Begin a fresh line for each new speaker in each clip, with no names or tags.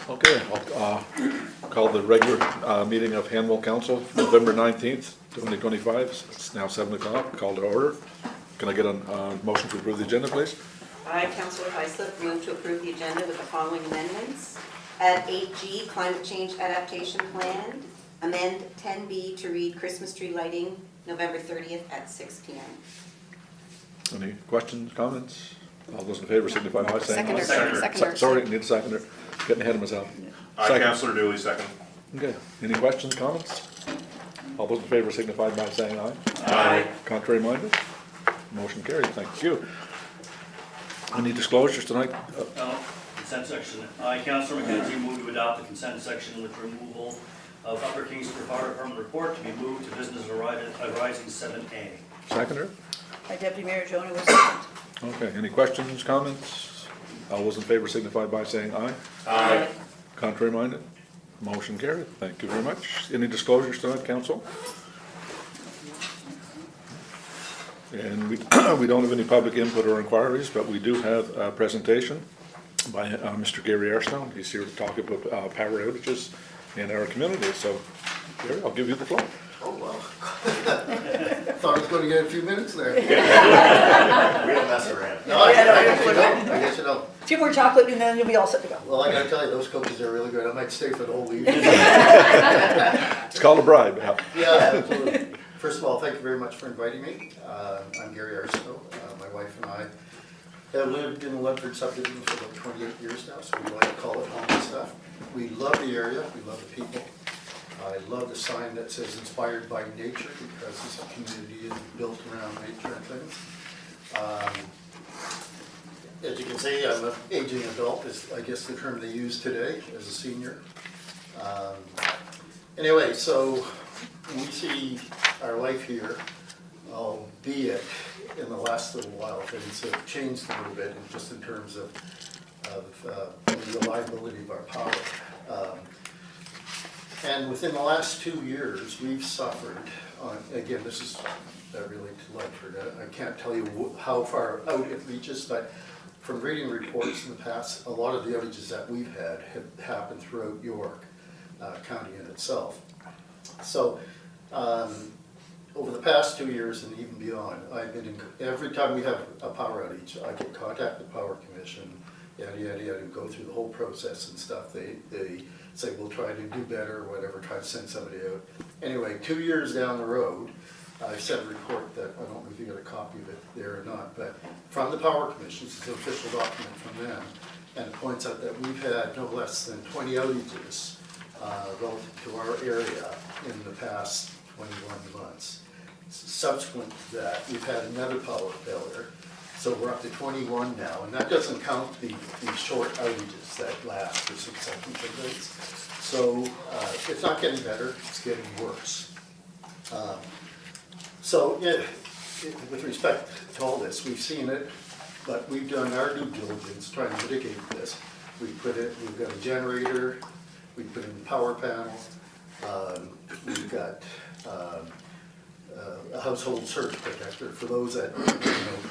Okay, I'll call the regular meeting of Hanwell Council, November 19th, 2025. It's now 7 o'clock, call to order. Can I get a motion to approve the agenda, please?
I, Councillor Heislip, move to approve the agenda with the following amendments. Add 8G, Climate Change Adaptation Plan. Amend 10B to read Christmas tree lighting, November 30th at 6 p.m.
Any questions, comments? All those in favor signify by saying aye.
Seconder.
Sorry, need a seconder. Getting ahead of myself.
Aye,
Second.
Councillor Dooley, second.
Okay, any questions, comments? All those in favor signify by saying aye.
Aye.
Contrary minded? Motion carried, thank you. Any disclosures tonight?
No, consent section. I, Councillor McKenzie, move to adopt the consent section with removal of Upper Kingsford Fire Department report to be moved to business arising 7A.
Seconder?
By Deputy Mayor Jonah was second.
Okay, any questions, comments? All those in favor signify by saying aye.
Aye.
Contrary minded? Motion carried, thank you very much. Any disclosures tonight, council? And we don't have any public input or inquiries, but we do have a presentation by Mr. Gary Airstone. He's here to talk about power outages in our community. So, Gary, I'll give you the floor.
Oh, well. Thought I was going to get a few minutes there.
We don't mess around.
No, I guess you don't.
A few more chocolate and then you'll be all set to go.
Well, I gotta tell you, those cookies are really good. I might stay for the whole evening.
It's called a bribe.
Yeah, absolutely. First of all, thank you very much for inviting me. I'm Gary Arsenault. My wife and I have lived in the Ludford subdivision for about 28 years now, so we like to call it home and stuff. We love the area, we love the people. I love the sign that says inspired by nature, because this community is built around nature and things. As you can see, I'm an aging adult, is I guess the term they use today, as a senior. Anyway, so we see our life here, albeit in the last little while, things have changed a little bit, just in terms of the reliability of our power. And within the last 2 years, we've suffered on, again, this is really to Ludford. I can't tell you how far out it reaches, but from reading reports in the past, a lot of the outages that we've had have happened throughout York County in itself. So over the past 2 years and even beyond, I've been in, every time we have a power outage, I get contact the Power Commission, yada, yada, yada, go through the whole process and stuff. They say, we'll try to do better or whatever, try to send somebody out. Anyway, 2 years down the road, I sent a report that, I don't know if you got a copy of it there or not, but from the Power Commission, it's an official document from them, and it points out that we've had no less than 20 outages relative to our area in the past 21 months. Subsequent to that, we've had another power failure, so we're up to 21 now, and that doesn't count the short outages that last for 6 seconds and things. So it's not getting better, it's getting worse. So with respect to all this, we've seen it, but we've done our due diligence trying to mitigate this. We've got a generator, we put in a power panel, we've got a household surge protector. For those that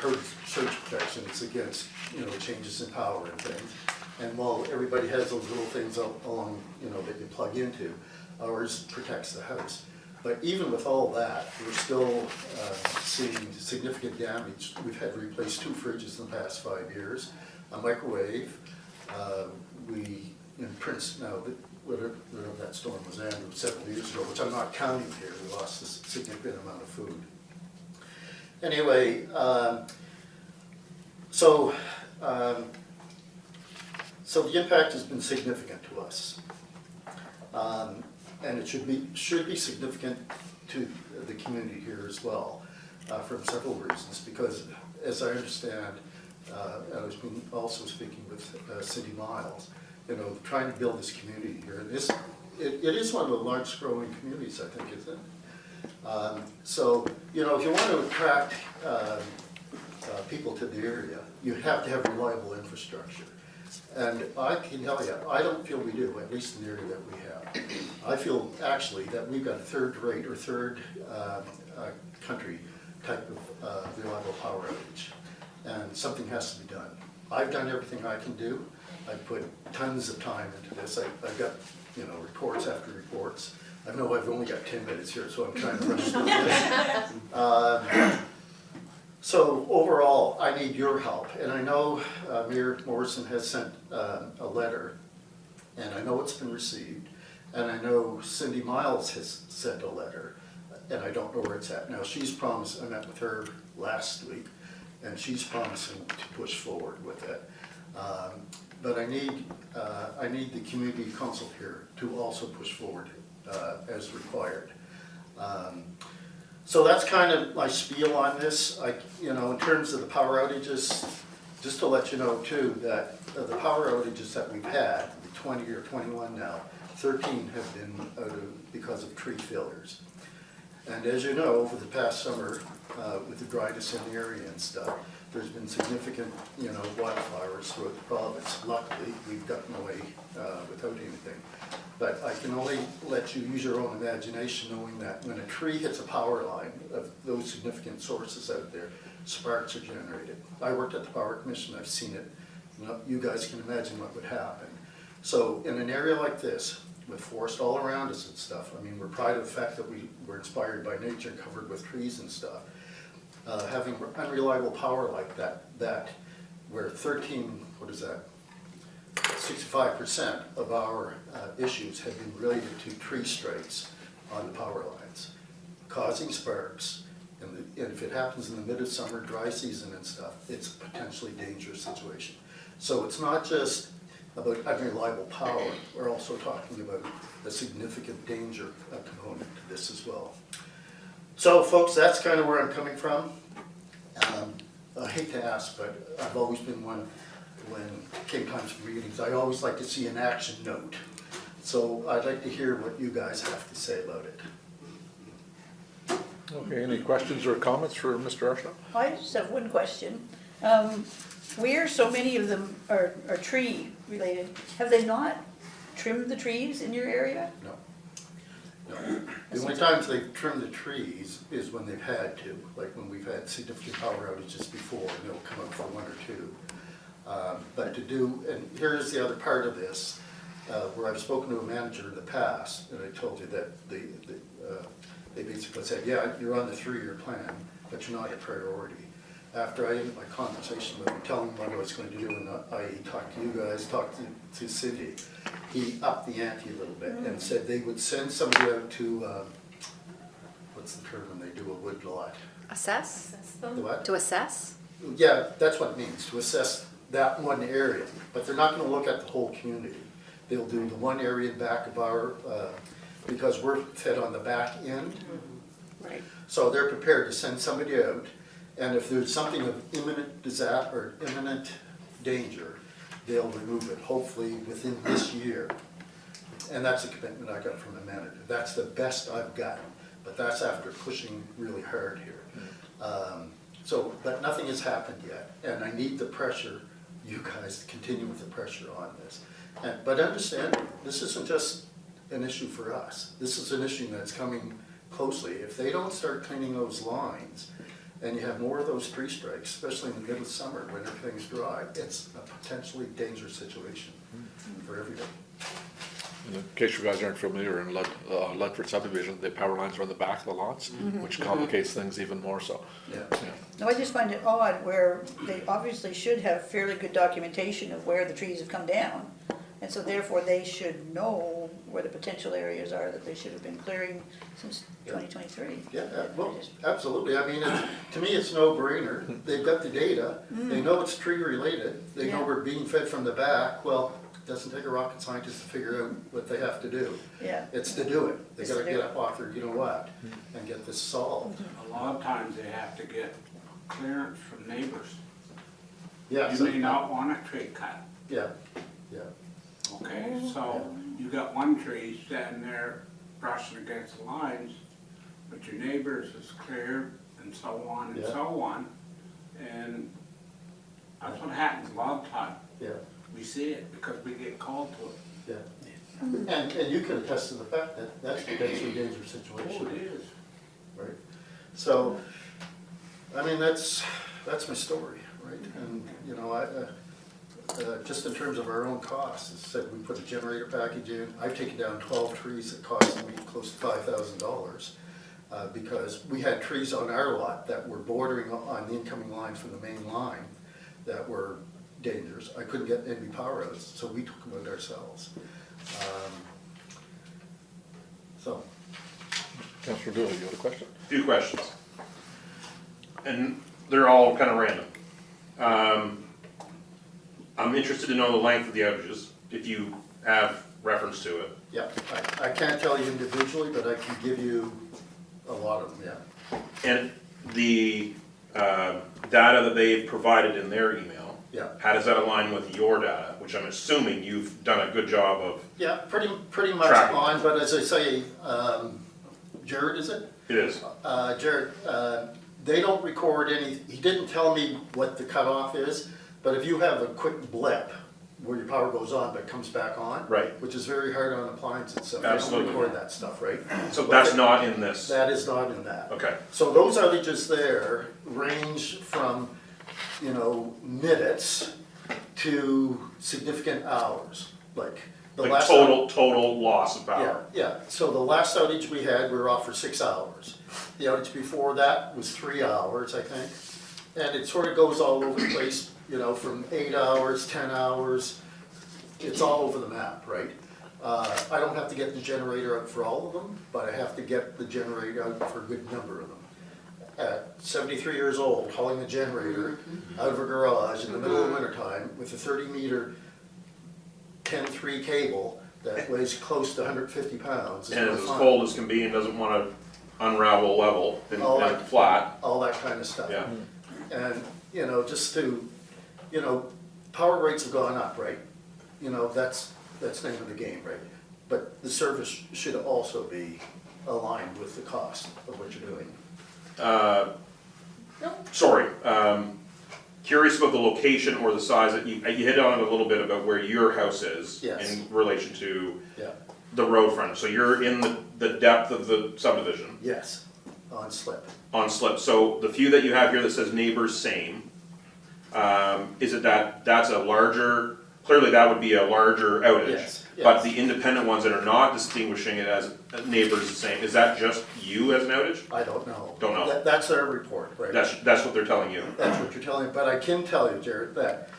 heard surge protection, it's against changes in power and things. And while everybody has those little things along that you plug into, ours protects the house. But even with all that, we're still seeing significant damage. We've had to replace 2 fridges in the past 5 years, a microwave. We in Prince now. Whatever that storm was Andrew several years ago, which I'm not counting here, we lost a significant amount of food. Anyway, so the impact has been significant to us, and it should be significant to the community here as well, for several reasons. Because, as I understand, I was also speaking with Cindy Miles. Trying to build this community here. And it is one of the largest growing communities, I think, isn't it? So, if you want to attract people to the area, you have to have reliable infrastructure. And I can tell you, I don't feel we do, at least in the area that we have. I feel, actually, that we've got a third-rate or third country type of reliable power outage. And something has to be done. I've done everything I can do. I put tons of time into this. I've got, reports after reports. I know I've only got 10 minutes here, so I'm trying to rush through this. So overall, I need your help, and I know Mayor Morrison has sent a letter, and I know it's been received, and I know Cindy Miles has sent a letter, and I don't know where it's at. Now, she's promised, I met with her last week, and she's promising to push forward with it. But I need the community council here to also push forward as required. So that's kind of my spiel on this. In terms of the power outages, just to let you know too, that the power outages that we've had, 20 or 21 now, 13 have been because of tree failures. And as you know, over the past summer, with the dryness in the area and stuff, there's been significant, wildfires throughout the province. Luckily, we've gotten away without anything. But I can only let you use your own imagination, knowing that when a tree hits a power line of those significant sources out there, sparks are generated. I worked at the Power Commission, I've seen it. You guys can imagine what would happen. So in an area like this, with forest all around us and stuff, we're proud of the fact that we were inspired by nature and covered with trees and stuff. Having unreliable power like that where 65% of our issues have been related to tree strikes on the power lines, causing sparks, and if it happens in the mid of summer, dry season and stuff, it's a potentially dangerous situation. So it's not just about unreliable power, we're also talking about a significant danger component to this as well. So folks, that's kind of where I'm coming from. I hate to ask, but I've always been one, when it came times for meetings, I always like to see an action note. So I'd like to hear what you guys have to say about it.
Okay, any questions or comments for Mr. Arsenault?
I just have one question. Where so many of them are tree related, have they not trimmed the trees in your area?
No. No. The only times they've trimmed the trees is when they've had to, like when we've had significant power outages before, and they'll come up for one or two. But to do, and here's the other part of this, where I've spoken to a manager in the past, and I told you that they basically said, yeah, you're on the 3-year plan, but you're not a priority. After I ended my conversation with him, telling him what I was going to do, and I talked to you guys, talked to Cindy, he upped the ante a little bit and said they would send somebody out to, what's the term when they do a wood lot?
Assess?
The what?
To assess?
Yeah, that's what it means, to assess that one area, but they're not gonna look at the whole community. They'll do the one area back of our, because we're fed on the back end.
Right.
So they're prepared to send somebody out, and if there's something of imminent disaster or imminent danger, they'll remove it, hopefully within this year. And that's a commitment I got from the manager. That's the best I've gotten, but that's after pushing really hard here. But nothing has happened yet, and I need the pressure, you guys, to continue with the pressure on this. But understand, this isn't just an issue for us. This is an issue that's coming closely. If they don't start cleaning those lines, and you have more of those tree strikes, especially in the middle of summer when everything's dry, it's a potentially dangerous situation for everybody.
In case you guys aren't familiar, in Ludford subdivision, the power lines are on the back of the lots, which complicates things even more so.
Yeah.
No, I just find it odd where they obviously should have fairly good documentation of where the trees have come down. And so therefore they should know where the potential areas are that they should have been clearing since 2023.
Yeah, well, absolutely. To me, it's no brainer. They've got the data. They know it's tree related. They know
Yeah.
we're being fed from the back. Well, it doesn't take a rocket scientist to figure out what they have to do.
Yeah.
It's to do it. They
It's
gotta
to do
get
it.
up off their, you know what, and get this solved.
A lot of times they have to get clearance from neighbors.
Yeah,
You may not want a tree cut,
yeah, yeah.
okay? So you got one tree standing there brushing against the lines, but your neighbors is clear and so on and
Yeah.
so on. And that's what happens a lot of time.
Yeah,
We see it because we get called to it.
yeah. And you can attest to the fact that that's a potentially dangerous situation.
Oh, it is.
Right? So, that's my story, right? And, just in terms of our own costs, as I said, we put a generator package in. I've taken down 12 trees that cost me close to $5,000 because we had trees on our lot that were bordering on the incoming line from the main line that were dangerous. I couldn't get any power outs, so we took them out ourselves. So,
Councillor Dooley, you had a question?
Few questions. And they're all kind of random. I'm interested to know the length of the outages, if you have reference to it.
yeah, I can't tell you individually, but I can give you a lot of them, yeah.
And the data that they've provided in their email,
Yeah.
how does that align with your data, which I'm assuming you've done a good job of?
Yeah, pretty much
Tracking.
on, but as I say, Jared, is it?
It is.
Jared, they don't record any, he didn't tell me what the cutoff is, but if you have a quick blip where your power goes on but comes back on.
Right.
Which is very hard on appliances, so they
Absolutely.
don't record that stuff, right?
So that's not in this?
That is not in that.
Okay.
So those outages there range from, minutes to significant hours, like the
Like
last.
total loss of
Yeah,
power?
yeah, so the last outage we had, we were off for 6 hours. The outage before that was 3 hours, I think. And it sort of goes all over the place, from 8 hours, 10 hours. It's all over the map, right? I don't have to get the generator out for all of them, but I have to get the generator out for a good number of them. At 73 years old, hauling a generator out of a garage in the middle of wintertime with a 30-meter 10-3 cable that weighs close to 150 pounds. is
And
no
it's as
fun.
cold as can be and doesn't want to unravel level and
Oh,
and flat?
All that kind of stuff.
Yeah.
And, just to, power rates have gone up, right? That's the name of the game, right? But the service should also be aligned with the cost of what you're doing.
Sorry, curious about the location or the size that you hit on it a little bit about where your house is
Yes.
in relation to
Yeah,
the road front. So you're in the depth of the subdivision
yes, on slip.
on slip. So the few that you have here that says neighbors same, is it that's a larger, clearly that would be a larger outage.
Yes,
But
yes.
the independent ones that are not distinguishing it as neighbors the same, is that just you as an outage?
I don't know.
Don't know.
That's their report, right?
That's what they're telling you.
That's what you're telling me, but I can tell you, Jared, that,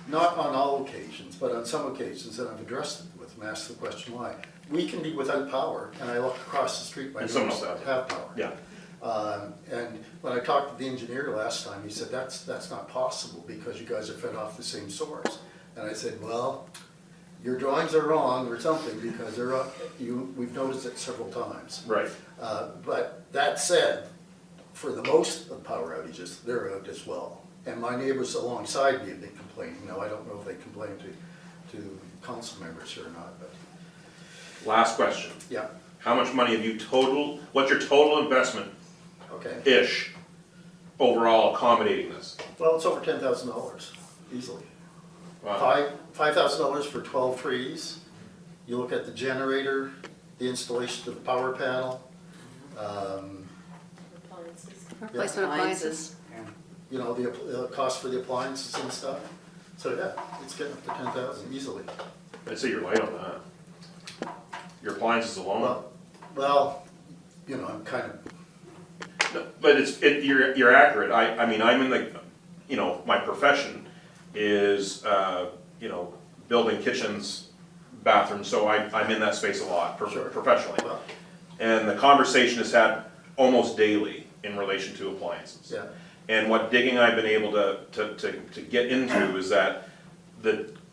not on all occasions, but on some occasions, and I've addressed it with them, asked the question why. We can be without power, and I look across the street, my
And someone
neighbors
else has it.
have power.
Yeah.
And when I talked to the engineer last time, he said, that's not possible, because you guys are fed off the same source. And I said, well, your drawings are wrong or something, because we've noticed it several times.
Right.
But that said, for the most of power outages, they're out as well. And my neighbors alongside me have been complaining. Now, I don't know if they complain to council members here or not, but,
Last question.
yeah,
How much money have you what's your total investment-ish
okay.
overall accommodating this?
Well, it's over $10,000, easily.
Wow.
$5,000 for 12 trees. You look at the generator, the installation of the power panel,
Replacement appliances.
the cost for the appliances and stuff. So yeah, it's getting up to 10,000 easily.
I'd say you're light on that. Your appliances alone.
Well, I'm kind of,
No, but you're accurate. I mean, I'm in my profession is, building kitchens, bathrooms, so I'm in that space a lot
Sure.
professionally.
well,
And the conversation is had almost daily in relation to appliances.
yeah,
And what digging I've been able to get into is that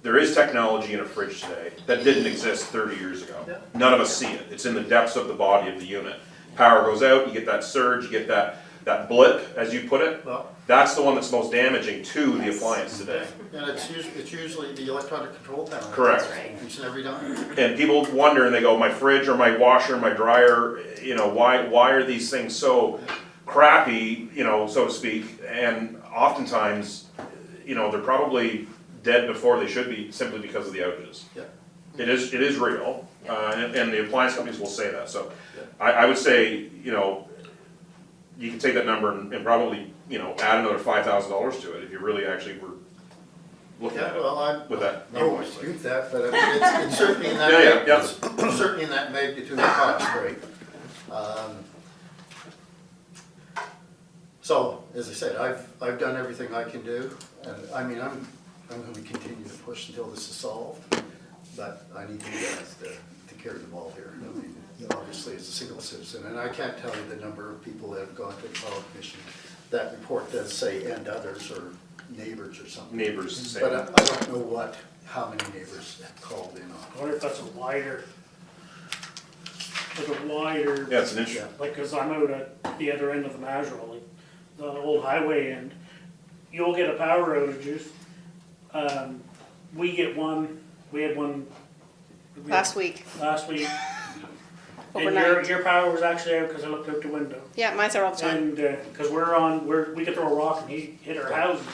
there is technology in a fridge today that didn't exist 30 years ago.
Yeah.
None of us see it. It's in the depths of the body of the unit. Power goes out, you get that surge, you get that blip, as you put it.
well,
That's the one that's most damaging to the appliance today.
and it's usually the electronic control panel.
Correct.
Each and every time.
And people wonder, and they go, my fridge or my washer, my dryer, why are these things so crappy, so to speak? And oftentimes, they're probably dead before they should be, simply because of the outages.
Yeah.
It is real, and the appliance companies will say that, so I would say, you can take that number and probably, add another $5,000 to it if you really actually were looking
Yeah,
at it
well, I'm,
with that
no
viewpoint.
dispute that, but I mean, it's certainly in that,
Yeah, yeah.
it's certainly in that magnitude of cost, right? So, as I said, I've done everything I can do, and I mean, I'm gonna continue to push until this is solved, but I need you guys to carry the ball here. I mean, obviously, as a single citizen, and I can't tell you the number of people that have gone to the Power Commission. That report does say, and others, or neighbors or something.
Neighbors say.
But I don't know how many neighbors have called in on.
I wonder if that's a wider,
Yeah, it's an issue.
like, cause I'm out at the other end of the Maseral, like, the old highway end. You'll get a power outages. We had one.
Last week,
Last week. And
overnight.
your power was actually out because I looked out the window.
Yeah, mine's out all the time.
And, cause we could throw a rock and hit our houses.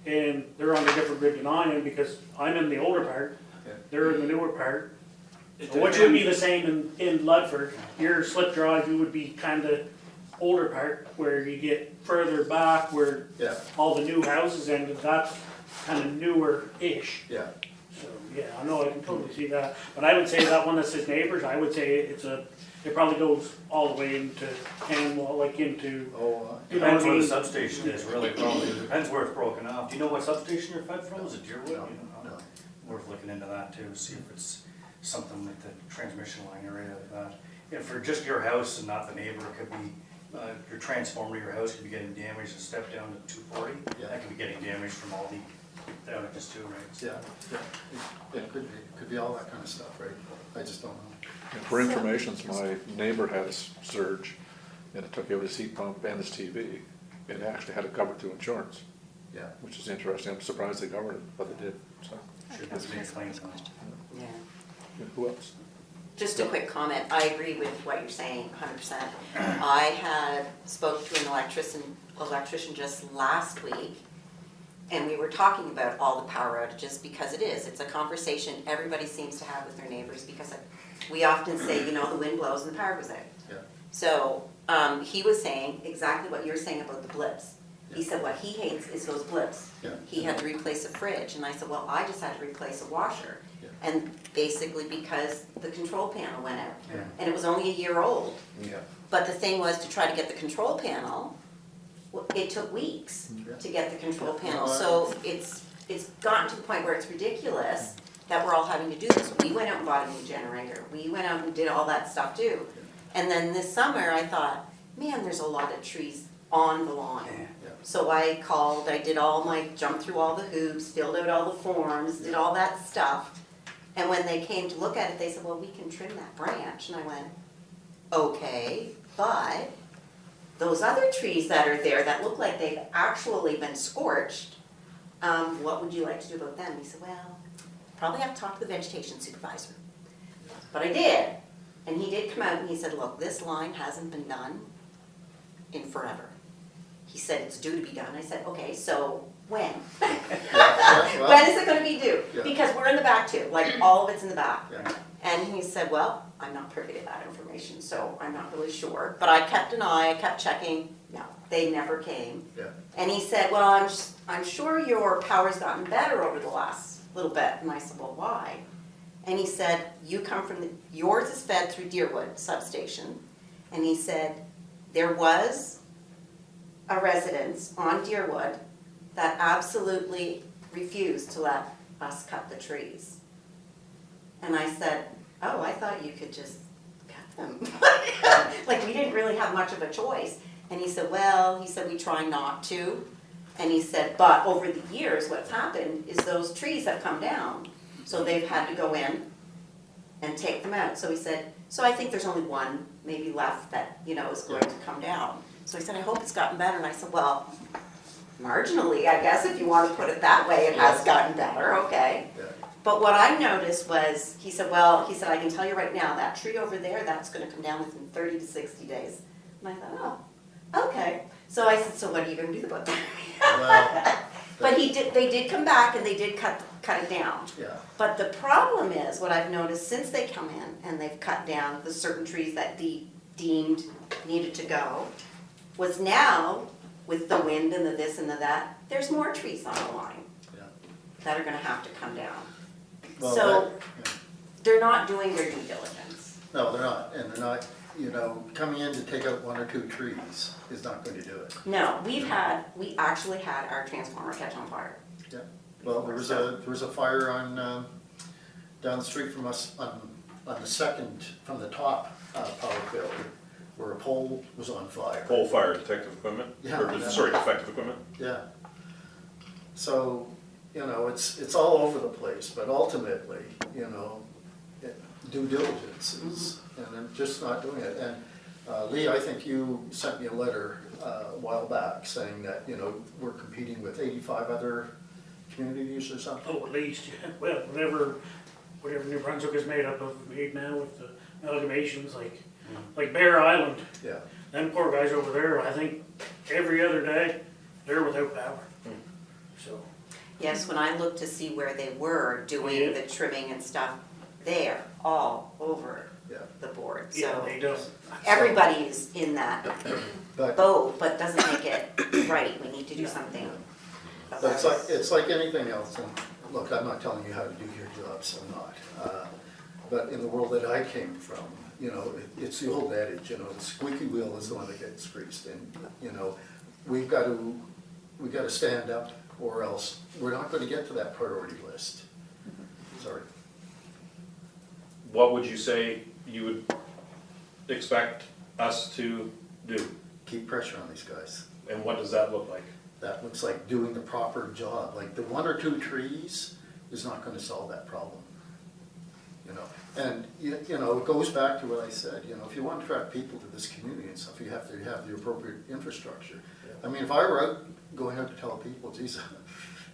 And they're on a different grid than I am because I'm in the older part,
Yeah.
they're in the newer part. So which would be the same in Ludford, your slip drive, you would be kinda older part, where you get further back where
Yeah,
all the new houses ended, that's kinda newer-ish.
yeah,
So, yeah, I know, I can totally see that, but I would say that one that says neighbors, I would say it probably goes all the way into Canmore, like into,
oh,
you know what
Depends
I
where the
mean?
substation is, really, probably, depends where it's broken off. Do you know what substation you're fed from? Is it Deerwood? You
no,
don't know?
no.
Worth looking into that too, see if it's something like the transmission line area of that. If for just your house and not the neighbor, it could be, your transformer, your house could be getting damaged, a step down to 240.
Yeah.
That could be getting damaged from all the outages too, right?
Yeah, yeah, it could be all that kind of stuff, right? I just don't know.
And for information, my neighbor had a surge, and it took out his heat pump and his TV, and actually had it covered through insurance,
Yeah,
which is interesting. I'm surprised they covered it, but they did, so.
Should have made claims on it.
Yeah.
Who else?
Just a quick comment, I agree with what you're saying, 100%. I had spoke to an electrician just last week, and we were talking about all the power outages, because it's a conversation everybody seems to have with their neighbors, because we often say, you know, the wind blows and the power goes out.
yeah,
So, he was saying exactly what you're saying about the blips. He said what he hates is those blips.
Yeah.
He had to replace a fridge, and I said, well, I just had to replace a washer.
Yeah.
And basically because the control panel went out.
Yeah.
And it was only a year old.
yeah,
But the thing was, to try to get the control panel, it took weeks
Yeah.
to get the control
Yeah.
panel.
Well,
So it's gotten to the point where it's ridiculous that we're all having to do this. We went out and bought a new generator. We went out and did all that stuff too. And then this summer, I thought, man, there's a lot of trees on the lawn.
yeah.
So I jumped through all the hoops, filled out all the forms, did all that stuff. And when they came to look at it, they said, well, we can trim that branch. And I went, okay, but those other trees that are there that look like they've actually been scorched, what would you like to do about them? He said, well, probably have to talk to the vegetation supervisor. But I did. And he did come out and he said, look, this line hasn't been done in forever. He said, it's due to be done. I said, okay, so when?
Well,
When is it gonna be due?
Yeah.
Because we're in the back too, like all of it's in the back.
Yeah.
And he said, well, I'm not privy to that information, so I'm not really sure. But I kept an eye, I kept checking, no, they never came.
Yeah,
And he said, well, I'm sure your power's gotten better over the last little bit. And I said, well, why? And he said, you come from yours is fed through Deerwood substation. And he said, there was a residence on Deerwood that absolutely refused to let us cut the trees. And I said, oh, I thought you could just cut them. Like, we didn't really have much of a choice. And he said, well, we try not to. And he said, but over the years, what's happened is those trees have come down. So they've had to go in and take them out. So he said, so I think there's only one maybe left that, is going to come down. So he said, I hope it's gotten better. And I said, well, marginally, I guess, if you want to put it that way, it has gotten better, okay.
yeah,
But what I noticed was, he said, I can tell you right now, that tree over there, that's gonna come down within 30 to 60 days. And I thought, oh, okay. So I said, so what are you gonna do about that?
well,
But they did come back and they did cut it down.
yeah,
But the problem is, what I've noticed since they come in and they've cut down the certain trees that deemed needed to go, was now, with the wind and the this and the that, there's more trees on the line.
yeah.
that are gonna have to come down.
Well,
So,
yeah.
they're not doing their due diligence.
No, they're not, and they're not, you know, coming in to take out 1 or 2 trees is not going to do it.
No, we actually had our transformer catch on fire.
Yeah, well, there was a fire on, down the street from us, on the second, from the top power failure, where a pole was on fire.
Pole fire detective equipment,
Yeah.
or, sorry, defective equipment.
Yeah. So, you know, it's all over the place, but ultimately, you know, due diligence is, and I'm just not doing it. And Lee, I think you sent me a letter a while back saying that, you know, we're competing with 85 other communities or something.
Oh, at least, yeah. Well, whatever New Brunswick is made up of, made now with the amalgamations, like Bear Island.
Yeah,
Them poor guys over there, I think every other day, they're without power. So,
Yes, when I looked to see where they were doing
Yeah.
the trimming and stuff, they're all over
yeah.
the board,
yeah,
so.
they don't.
Everybody's in that
But
boat, but doesn't make it right, we need to do something.
But it's like anything else, and look, I'm not telling you how to do your jobs, I'm not. But in the world that I came from, you know, it's the old adage, you know, the squeaky wheel is the one that gets greased, and, you know, we've got to stand up, or else we're not gonna get to that priority list. Sorry.
What would you say you would expect us to do?
Keep pressure on these guys.
And what does that look like?
That looks like doing the proper job, like the 1 or 2 trees is not gonna solve that problem. You know, and you know, it goes back to what I said, you know, if you want to attract people to this community and stuff, you have to have the appropriate infrastructure. I mean, if I were out, going out to tell people, geez,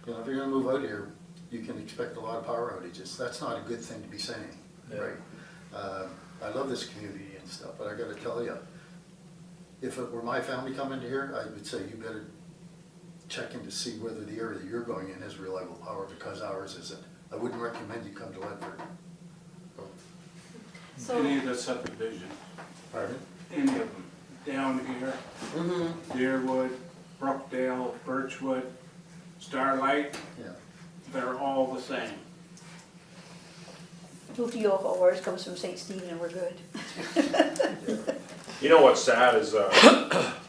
you know, if you're gonna move out here, you can expect a lot of power outages. That's not a good thing to be saying,
Yeah.
right? I love this community and stuff, but I gotta tell you, if it were my family coming to here, I would say you better check in to see whether the area that you're going in has reliable power, because ours isn't. I wouldn't recommend you come to Ledford.
Any of the subdivisions,
Pardon?
any of them, down here, Deerwood, Brookdale, Birchwood, Starlight,
Yeah.
they're all the same.
Oofy-Yoko, ours comes from St. Stephen and we're good.
You know what's sad is, I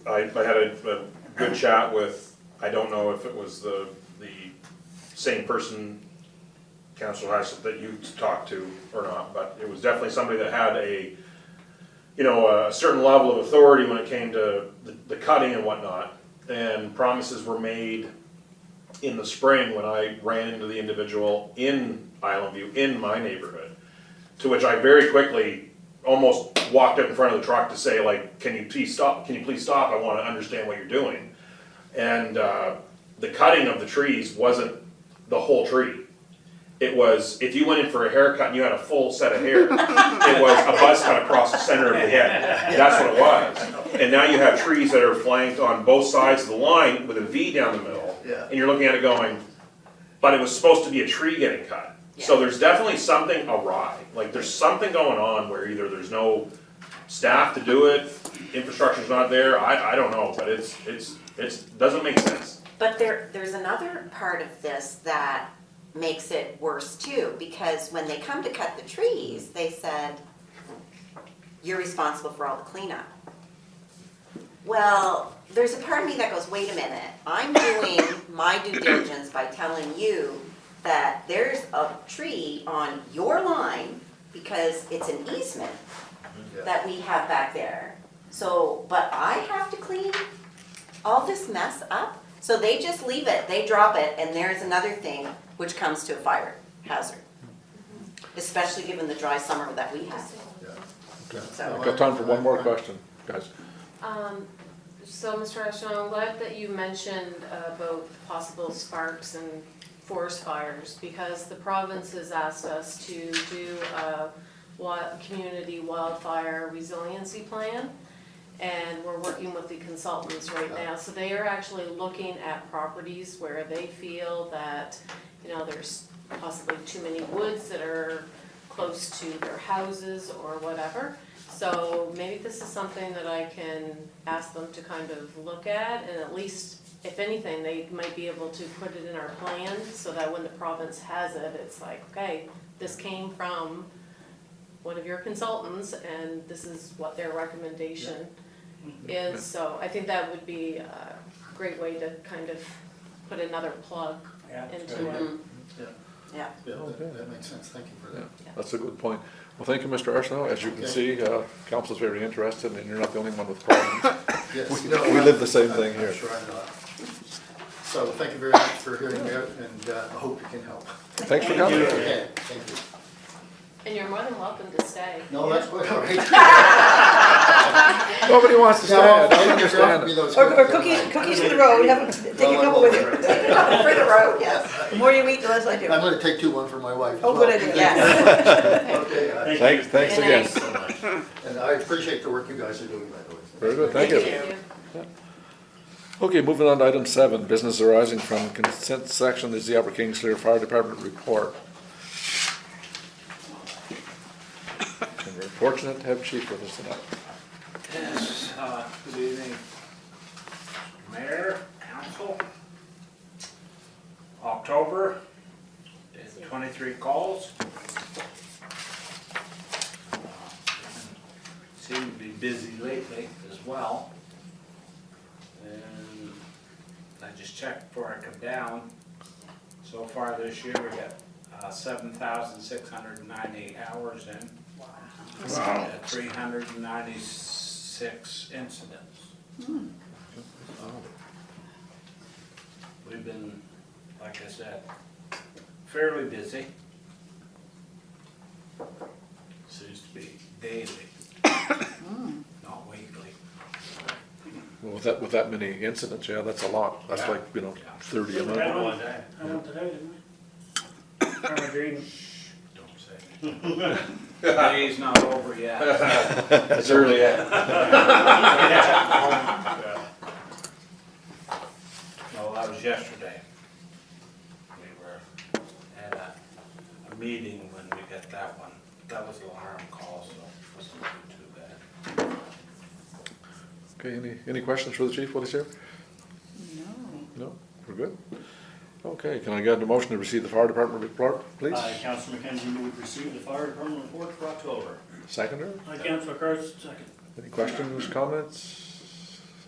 had a good chat with, I don't know if it was the same person, Councilor Hyslop, that you talked to or not, but it was definitely somebody that had a certain level of authority when it came to the cutting and whatnot. And promises were made in the spring when I ran into the individual in Island View, in my neighborhood, to which I very quickly almost walked up in front of the truck to say, like, can you please stop, I wanna understand what you're doing. And the cutting of the trees wasn't the whole tree. It was, if you went in for a haircut and you had a full set of hair, it was a buzz cut across the center of the head. That's what it was. And now you have trees that are flanked on both sides of the line with a V down the middle.
Yeah.
And you're looking at it going, but it was supposed to be a tree getting cut. So there's definitely something awry. Like, there's something going on where either there's no staff to do it, infrastructure's not there, I don't know, but it doesn't make sense.
But there's another part of this that makes it worse too, because when they come to cut the trees, they said, you're responsible for all the cleanup. Well, there's a part of me that goes, wait a minute, I'm doing my due diligence by telling you that there's a tree on your line because it's an easement that we have back there. So, but I have to clean all this mess up? So they just leave it, they drop it, and there's another thing which comes to a fire hazard. Especially given the dry summer that we have.
Okay.
So-
I've got time for one more question, guys.
So, Mr. Ashton, I'm glad that you mentioned about possible sparks and forest fires, because the province has asked us to do a community wildfire resiliency plan, and we're working with the consultants right now. So they are actually looking at properties where they feel that, you know, there's possibly too many woods that are close to their houses or whatever. So maybe this is something that I can ask them to kind of look at and at least if anything, they might be able to put it in our plan so that when the province has it, it's like, okay, this came from one of your consultants and this is what their recommendation is. So I think that would be a great way to kind of put another plug
Yeah, it's
into
good.
it.
Yeah,
Yeah.
yeah, that makes sense, thank you for that.
That's a good point. Well, thank you, Mr. Arsenault. As you can see, council's very interested, and you're not the only one with problems.
Yes,
We
no,
live the same
I'm-
thing here.
I'm sure I'm not. So thank you very much for hearing me out, and I hope you can help.
Thanks for coming.
Okay, thank you.
And you're more than welcome to stay.
No, that's good, all right.
Nobody wants to stay. I don't understand it.
Or cookies for the road, take a couple with you.
For the road, yes.
The more you eat, the less I do.
I'm gonna take one for my wife as
Oh,
well.
good idea.
Yes.
Okay,
Thanks
Good
again.
night.
and I appreciate the work you guys are doing, by the way.
Very good, thank you. Okay, moving on to item 7, business arising from consent section is the Upper Kings Clear Fire Department report. And we're fortunate to have Chief with us tonight.
Yes, good evening, Mayor, Council. October, did 23 calls. Seem to be busy lately as well. And I just checked before I come down. So far this year, we got 7,698 hours in. Wow. 396 incidents. We've been, like I said, fairly busy. Seems to be daily, not weekly.
Well, with that many incidents, yeah, that's a lot. That's like, 30 a
I
month.
went today, didn't I? Or my dream.
Don't say it. The day's not over yet.
It's early yet.
No, that was yesterday. We were at a meeting when we got that one. That was an alarm call, so it wasn't too bad.
Okay, any questions for the chief while he's here?
No.
No, we're good. Okay, can I get a motion to receive the fire department report, please?
Councilor McKenzie moved to receive the fire department report for October.
Seconder?
Councilor Carson, second.
Any questions, comments?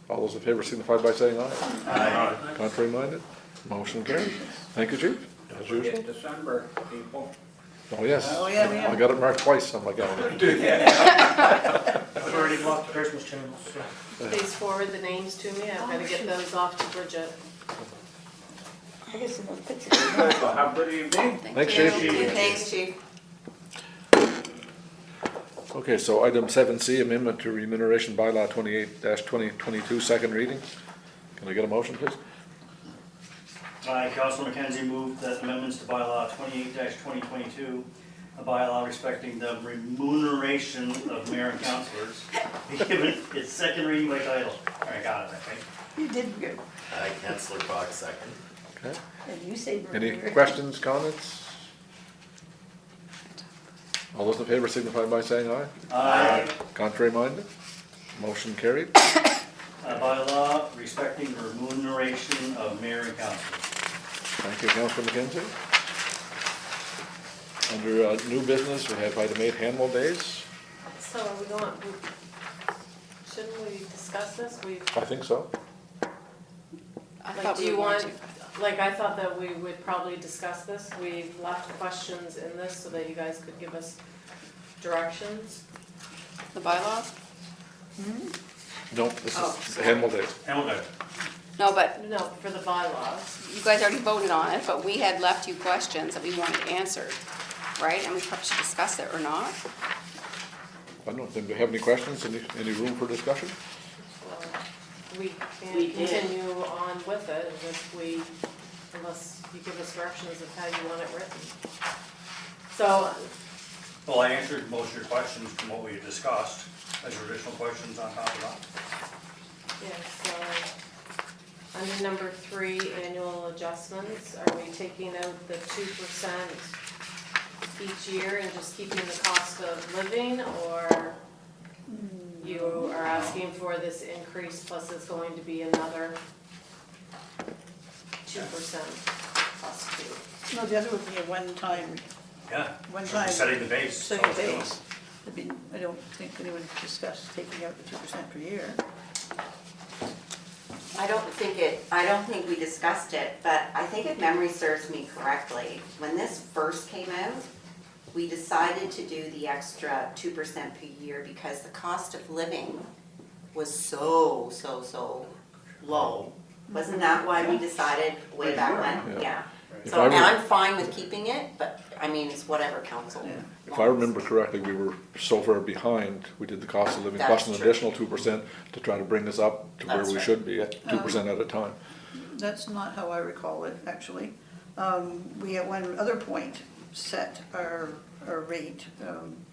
All those in favor signify by saying aye.
Aye.
Contrary minded? Motion carried. Thank you, chief.
Don't
As usual.
forget December, people.
Oh, yes.
Oh, yeah, we
I
have.
got it marked twice on my calendar.
I've already blocked the Christmas channel, so.
Please forward the names to me, I've gotta get those off to Bridget.
I guess in those pictures.
Well, have a good evening.
Thanks, chief.
Thanks, chief.
Okay, so item 7C, amendment to remuneration bylaw 28-2022, second reading. Can I get a motion, please?
Councilor McKenzie moved that amendments to bylaw 28-2022, a bylaw respecting the remuneration of mayor and councilors, be given its second reading by title. All right, got it, I think.
You did good.
Councillor Fox, second.
Okay.
And you say.
Any questions, comments? All those in favor signify by saying aye.
Aye.
Contrary minded? Motion carried.
A bylaw respecting the remuneration of mayor and councilors.
Thank you, Councilor McKenzie. Under new business, we have item 8, Handle Days.
So are we going, shouldn't we discuss this?
I think so.
I
Like,
thought
do
we
you
were going
want, like, I thought that we would probably discuss this. We've left questions in this so that you guys could give us directions.
to. The bylaws?
No, this is Handle Days.
Hamilton.
No, but
No, for the bylaws.
you guys already voted on it, but we had left you questions that we wanted answered, right? And we probably should discuss it or not.
I don't know, do we have any questions, any room for discussion?
Well, we can continue on with it if we, unless you give us directions of how you want it written. So,
Well, I answered most of your questions from what we had discussed. As your additional questions on top of that?
yeah, so, under number 3, annual adjustments, are we taking out the 2% each year and just keeping the cost of living, or you are asking for this increase plus it's going to be another 2% plus 2.
No, the other would be a one-time,
Yeah.
One-time
Setting the base.
setting of base. I don't think anyone discussed taking out the 2% per year.
I don't think we discussed it, but I think if memory serves me correctly, when this first came out, we decided to do the extra 2% per year because the cost of living was so low. Wasn't that why we decided way back when?
Yeah.
Yeah.
If
So,
I
and
were-
I'm fine with keeping it, but, I mean, it's whatever council
Yeah.
If I remember correctly, we were so far behind, we did the cost of living plus
That's
an
true.
additional 2% to try to bring us up to where
That's
we
right.
should be at 2% at a time.
That's not how I recall it, actually. We at one other point set our rate,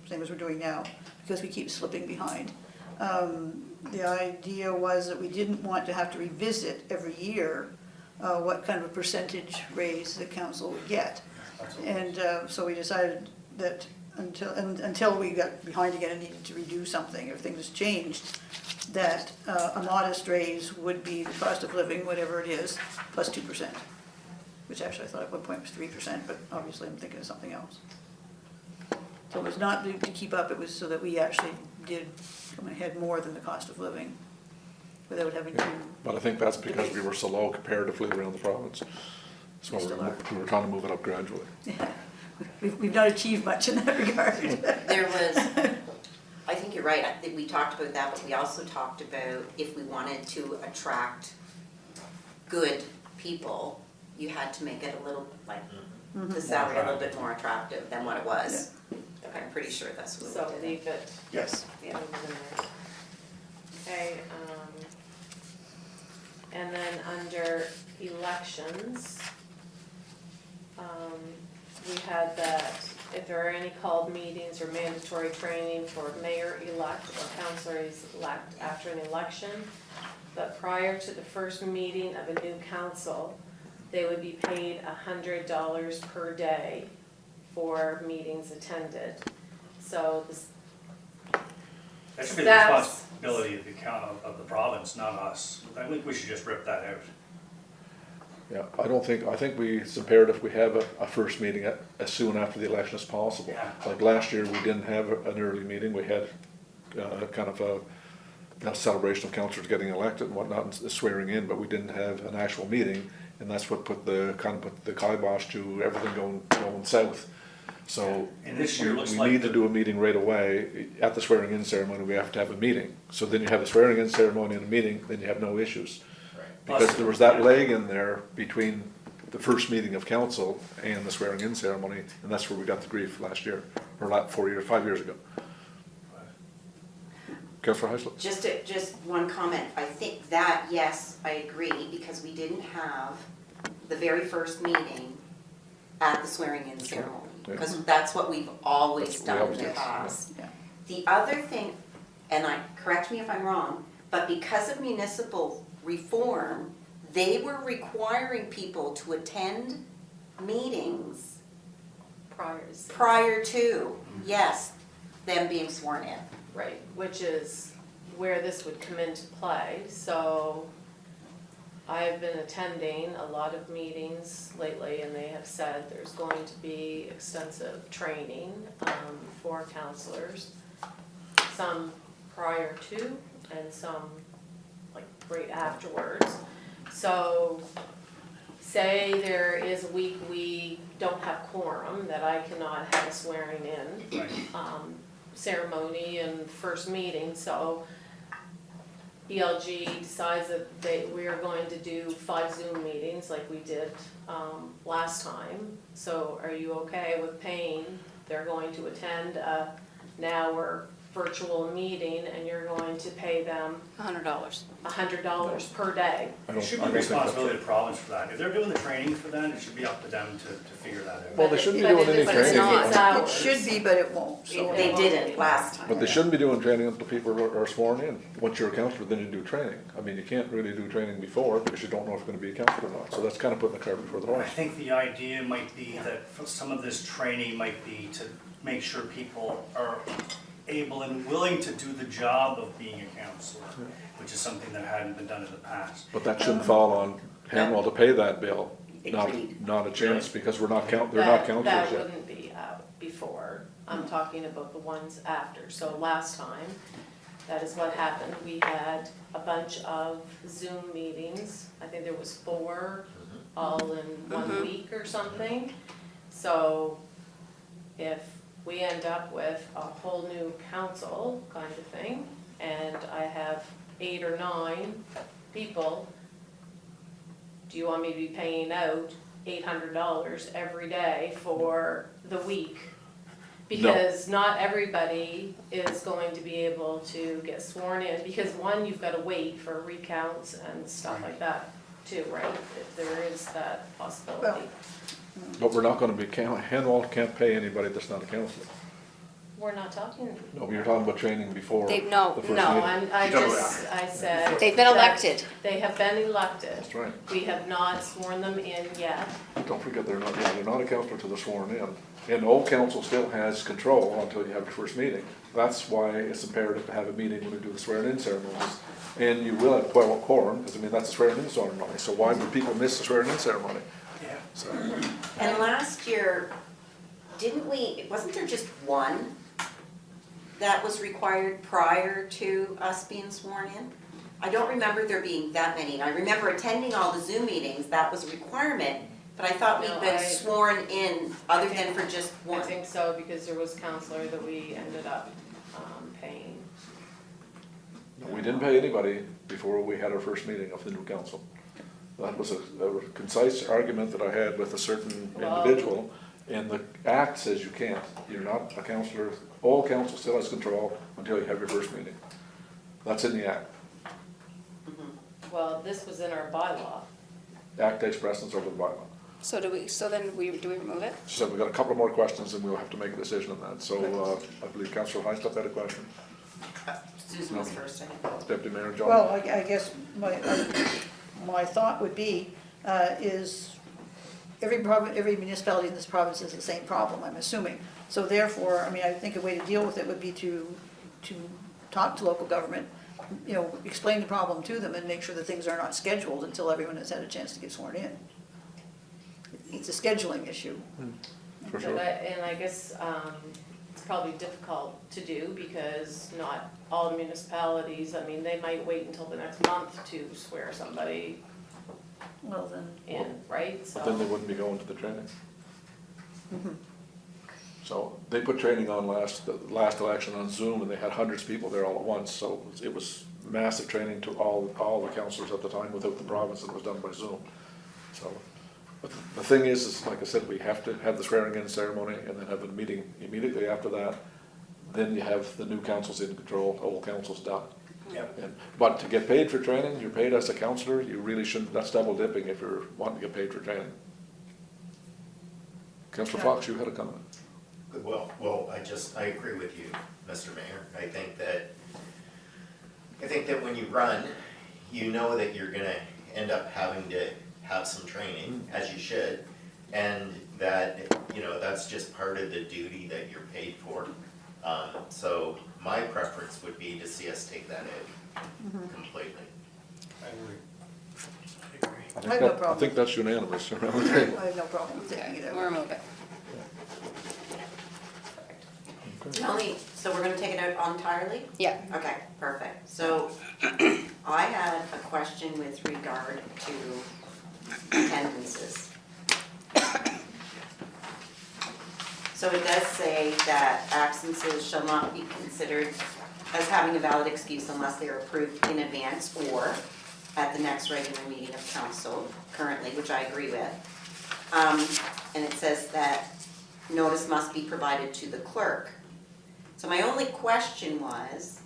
same as we're doing now, because we keep slipping behind. The idea was that we didn't want to have to revisit every year what kind of a percentage raise the council would get. And so we decided that until we got behind again and needed to redo something, or things changed, that a modest raise would be the cost of living, whatever it is, plus 2%. Which actually I thought at one point was 3%, but obviously I'm thinking of something else. So it was not to keep up, it was so that we actually did come ahead more than the cost of living without having to.
But I think that's because we were so low comparatively around the province. So
We still are.
we were trying to move it up gradually.
Yeah, we've not achieved much in that regard.
There was, I think you're right, I think we talked about that, but we also talked about if we wanted to attract good people, you had to make it a little, like, the salary a little bit more attractive than what it was. I'm pretty sure that's what
So
we did.
leave it.
Yes.
Yeah.
leave it in there. Okay, and then under elections, we had that if there are any called meetings or mandatory training for mayor-elect or councilors-elect after an election, but prior to the first meeting of a new council, they would be paid $100 per day for meetings attended. So this,
That should be the
That's-
responsibility of the of the province, not us. I think we should just rip that out.
Yeah, I think it's imperative we have a first meeting as soon after the election as possible.
Yeah.
Like last year, we didn't have an early meeting, we had kind of a celebration of councillors getting elected and whatnot, and swearing in, but we didn't have an actual meeting, and that's what put the kibosh to everything going south. So
And this year looks
we
like
need to
the-
do a meeting right away. At the swearing in ceremony, we have to have a meeting. So then you have the swearing in ceremony and a meeting, then you have no issues.
Plus-
Because there was that leg in there between the first meeting of council and the swearing in ceremony, and that's where we got the grief last year, or 5 years ago. Councillor Heisler?
Just one comment, I think that, yes, I agree, because we didn't have the very first meeting at the swearing in ceremony.
Yeah.
Because that's what we've always
That's what we
done in
always
the
did,
past.
yeah.
The other thing, and correct me if I'm wrong, but because of municipal reform, they were requiring people to attend meetings prior to, yes, them being sworn in.
right, which is where this would come into play. So I've been attending a lot of meetings lately, and they have said there's going to be extensive training for counselors, some prior to and some like right afterwards. So say there is a week we don't have quorum, that I cannot have a swearing in
Right.
ceremony and first meeting, so ELG decides that we are going to do 5 Zoom meetings like we did last time. So are you okay with paying? They're going to attend an hour virtual meeting, and you're going to pay them
$100.
$100 per day.
It should be
I don't think that's
responsibility
right.
of the province for that. If they're doing the training for that, it should be up to them to figure that out.
Well, they shouldn't be
But
doing
it
any
is- but it's
training.
not. It's
It
hours.
should be, but it won't, so.
They didn't last time.
But they shouldn't be doing training until people are sworn in. Once you're a councillor, then you do training. I mean, you can't really do training before because you don't know if you're gonna be a councillor or not. So that's kind of putting the cart before the
I
horse.
think the idea might be that some of this training might be to make sure people are able and willing to do the job of being a counselor, which is something that hadn't been done in the past.
But that shouldn't fall on Hanwell to pay that bill.
Agreed.
Not a chance, because they're not
That
counselors yet.
wouldn't be out before, I'm talking about the ones after. So last time, that is what happened, we had a bunch of Zoom meetings, I think there was 4, all in 1 week or something. So if we end up with a whole new council kind of thing, and I have 8 or 9 people, do you want me to be paying out $800 every day for the week? Because not everybody is going to be able to get sworn in, because one, you've gotta wait for recounts and stuff like that too, right? If there is that possibility.
But we're not gonna be, Hanwell can't pay anybody that's not a counselor.
We're not talking.
No, but you're talking about training before
They- no,
the first
No,
meeting.
I said.
They've been
that
elected.
They have been elected.
That's right.
We have not sworn them in yet.
Don't forget, they're not a counselor till they're sworn in. And the old council still has control until you have your first meeting. That's why it's imperative to have a meeting when we do the swearing-in ceremonies. And you will have quorum, because I mean, that's a swearing-in ceremony, so why would people miss the swearing-in ceremony?
Yeah.
So,
And last year, wasn't there just one that was required prior to us being sworn in? I don't remember there being that many. I remember attending all the Zoom meetings, that was a requirement, but I thought
No,
we'd been
I-
sworn in other than for just
I
one.
think so, because there was counselor that we ended up paying.
we didn't pay anybody before we had our first meeting of the new council. That was a concise argument that I had with a certain
Well-
individual, and the act says you can't. You're not a counselor, all council still has control until you have your first meeting. That's in the act.
Well, this was in our bylaw.
The act takes precedence over the bylaw.
So do we remove it?
So we've got a couple more questions and we'll have to make a decision on that. So I believe Councillor Heislip had a question.
Susan was first, I think.
Deputy Mayor John?
Well, I guess my thought would be, is every municipality in this province has the same problem, I'm assuming. So therefore, I mean, I think a way to deal with it would be to talk to local government, you know, explain the problem to them and make sure that things are not scheduled until everyone has had a chance to get sworn in. It's a scheduling issue.
For sure.
And I guess it's probably difficult to do because not all municipalities, I mean, they might wait until the next month to swear somebody
Well, then,
in, right?
But then they
So,
wouldn't be going to the training. So they put training on the last election on Zoom and they had hundreds of people there all at once. So it was massive training to all the councillors at the time without the province, and it was done by Zoom. So, but the thing is, like I said, we have to have the swearing-in ceremony and then have a meeting immediately after that. Then you have the new councils in control, old councils done.
Yep.
But to get paid for training, you're paid as a councillor, you really shouldn't, that's double dipping if you're wanting to get paid for training. Councillor Fox, you had a comment.
Well, I agree with you, Mr. Mayor. I think that when you run, you know that you're gonna end up having to have some training, as you should, and that, you know, that's just part of the duty that you're paid for. So my preference would be to see us take that out completely.
I agree.
I have no
I
problem.
think that's unanimous around the
I
table.
have no problem with taking it
Okay,
out.
we'll remove it.
So we're gonna take it out entirely?
Yeah.
Okay, perfect. So I had a question with regard to attendances. So it does say that absences shall not be considered as having a valid excuse unless they are approved in advance or at the next regular meeting of council currently, which I agree with. And it says that notice must be provided to the clerk. So my only question was,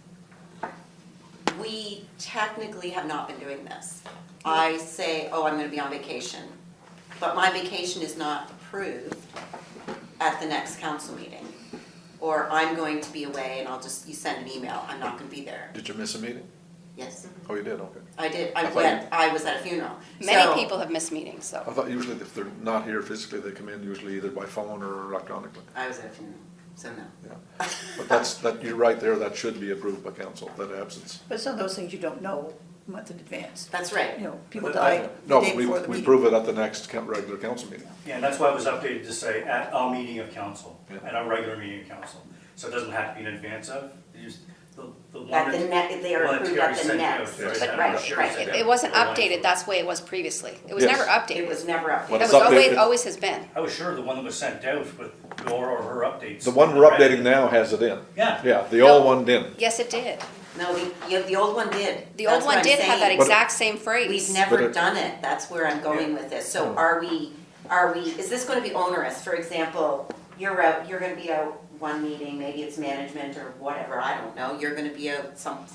we technically have not been doing this. I say, oh, I'm gonna be on vacation, but my vacation is not approved at the next council meeting. Or I'm going to be away and you send an email, I'm not gonna be there.
Did you miss a meeting?
Yes,
Oh, you did, okay.
I did,
I thought
I was at a funeral.
Many
So-
people have missed meetings, so.
I thought usually if they're not here physically, they come in usually either by phone or electronically.
I was at a funeral, so no.
Yeah. But you're right there, that should be approved by council, that absence.
But some of those things you don't know month in advance.
That's right.
You know, people
But
die the
No,
day
but we,
before the
we
meeting.
prove it at the next regular council meeting.
Yeah, and that's why it was updated to say at a meeting of council,
Yeah.
at a regular meeting of council. So it doesn't have to be in advance of, you just, the one.
At the
that-
they are
one that
approved
Terry
at the
sent out,
next.
right,
But
that
right,
Sherry
right.
sent out
It wasn't
for Langford.
updated, that's the way it was previously. It was
Yes.
never updated.
It was never
When
updated.
That
it's
was always,
updated-
always has been.
I was sure the one that was sent out with your or her updates.
The one we're updating now has it in.
Yeah.
Yeah, the old one didn't.
Yes, it did.
No, the old one did.
The old
That's what
one
I'm
did have that
saying.
But-
exact same
We've
phrase.
But
never
it-
done it, that's where I'm going with this. So are we, is this gonna be onerous? For example, you're gonna be out one meeting, maybe it's management or whatever, I don't know, you're gonna be out some.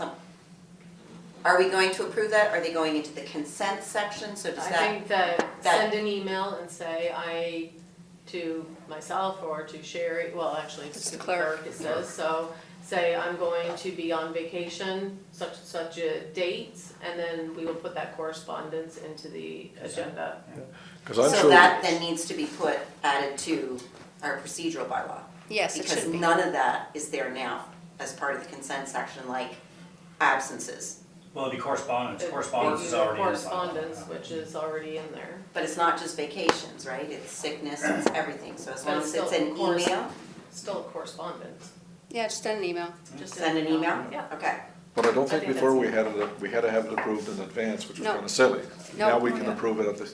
Are we going to approve that? Are they going into the consent section? So does
I
that,
think that
that-
send an email and say, to myself or to Sherry, well, actually,
It's
to
the
the
clerk.
clerk it says, so say, I'm going to be on vacation, such and such a date, and then we will put that correspondence into the agenda.
Because I'm
so
sure.
that then needs to be added to our procedural bylaw?
Yes, it
Because
should be.
none of that is there now as part of the consent section, like absences.
Well, it'd be correspondence,
It-
correspondence
it'd
is
be
already in the bylaw.
Correspondence, which is already in there.
But it's not just vacations, right? It's sickness, it's everything. So as
But
long
it's
as it's
still
an
corres-
email,
Still correspondence.
Yeah, just send an email.
Just
send an email?
Yeah.
Okay.
But I don't
I
think
think
before
that's-
we had to have it approved in advance, which was
No.
kind of silly.
No.
Now we can approve it at the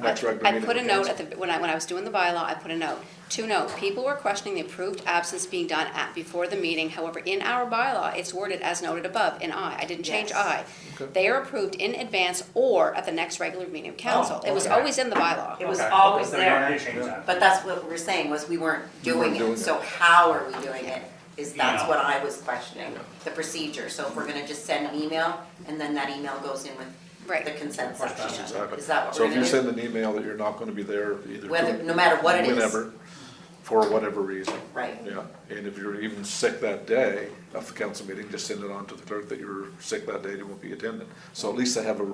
next regular
I
meeting.
put a
of
note
council.
at the, when I was doing the bylaw, I put a note. To note, people were questioning the approved absence being done before the meeting. However, in our bylaw, it's worded as noted above, in I. I didn't change
Yes.
I.
Okay.
They are approved in advance or at the next regular meeting of council. It was
okay.
always in the bylaw.
It was
Okay.
always
Then we don't need
there.
to change that.
But that's what we're saying, was we weren't
We weren't
doing
doing
it.
it.
So how are we doing it? That's
Email.
what I was questioning, the procedure. So if we're gonna just send an email, and then that email goes in with
Right.
the consent section.
Exactly.
Is that what
So
we're
if you
gonna
send
do?
an email that you're not going to be there either.
Whether, no matter what it is.
Whenever, for whatever reason.
Right.
Yeah, and if you're even sick that day of the council meeting, just send it on to the clerk that you're sick that day, you won't be attending. So at least they have a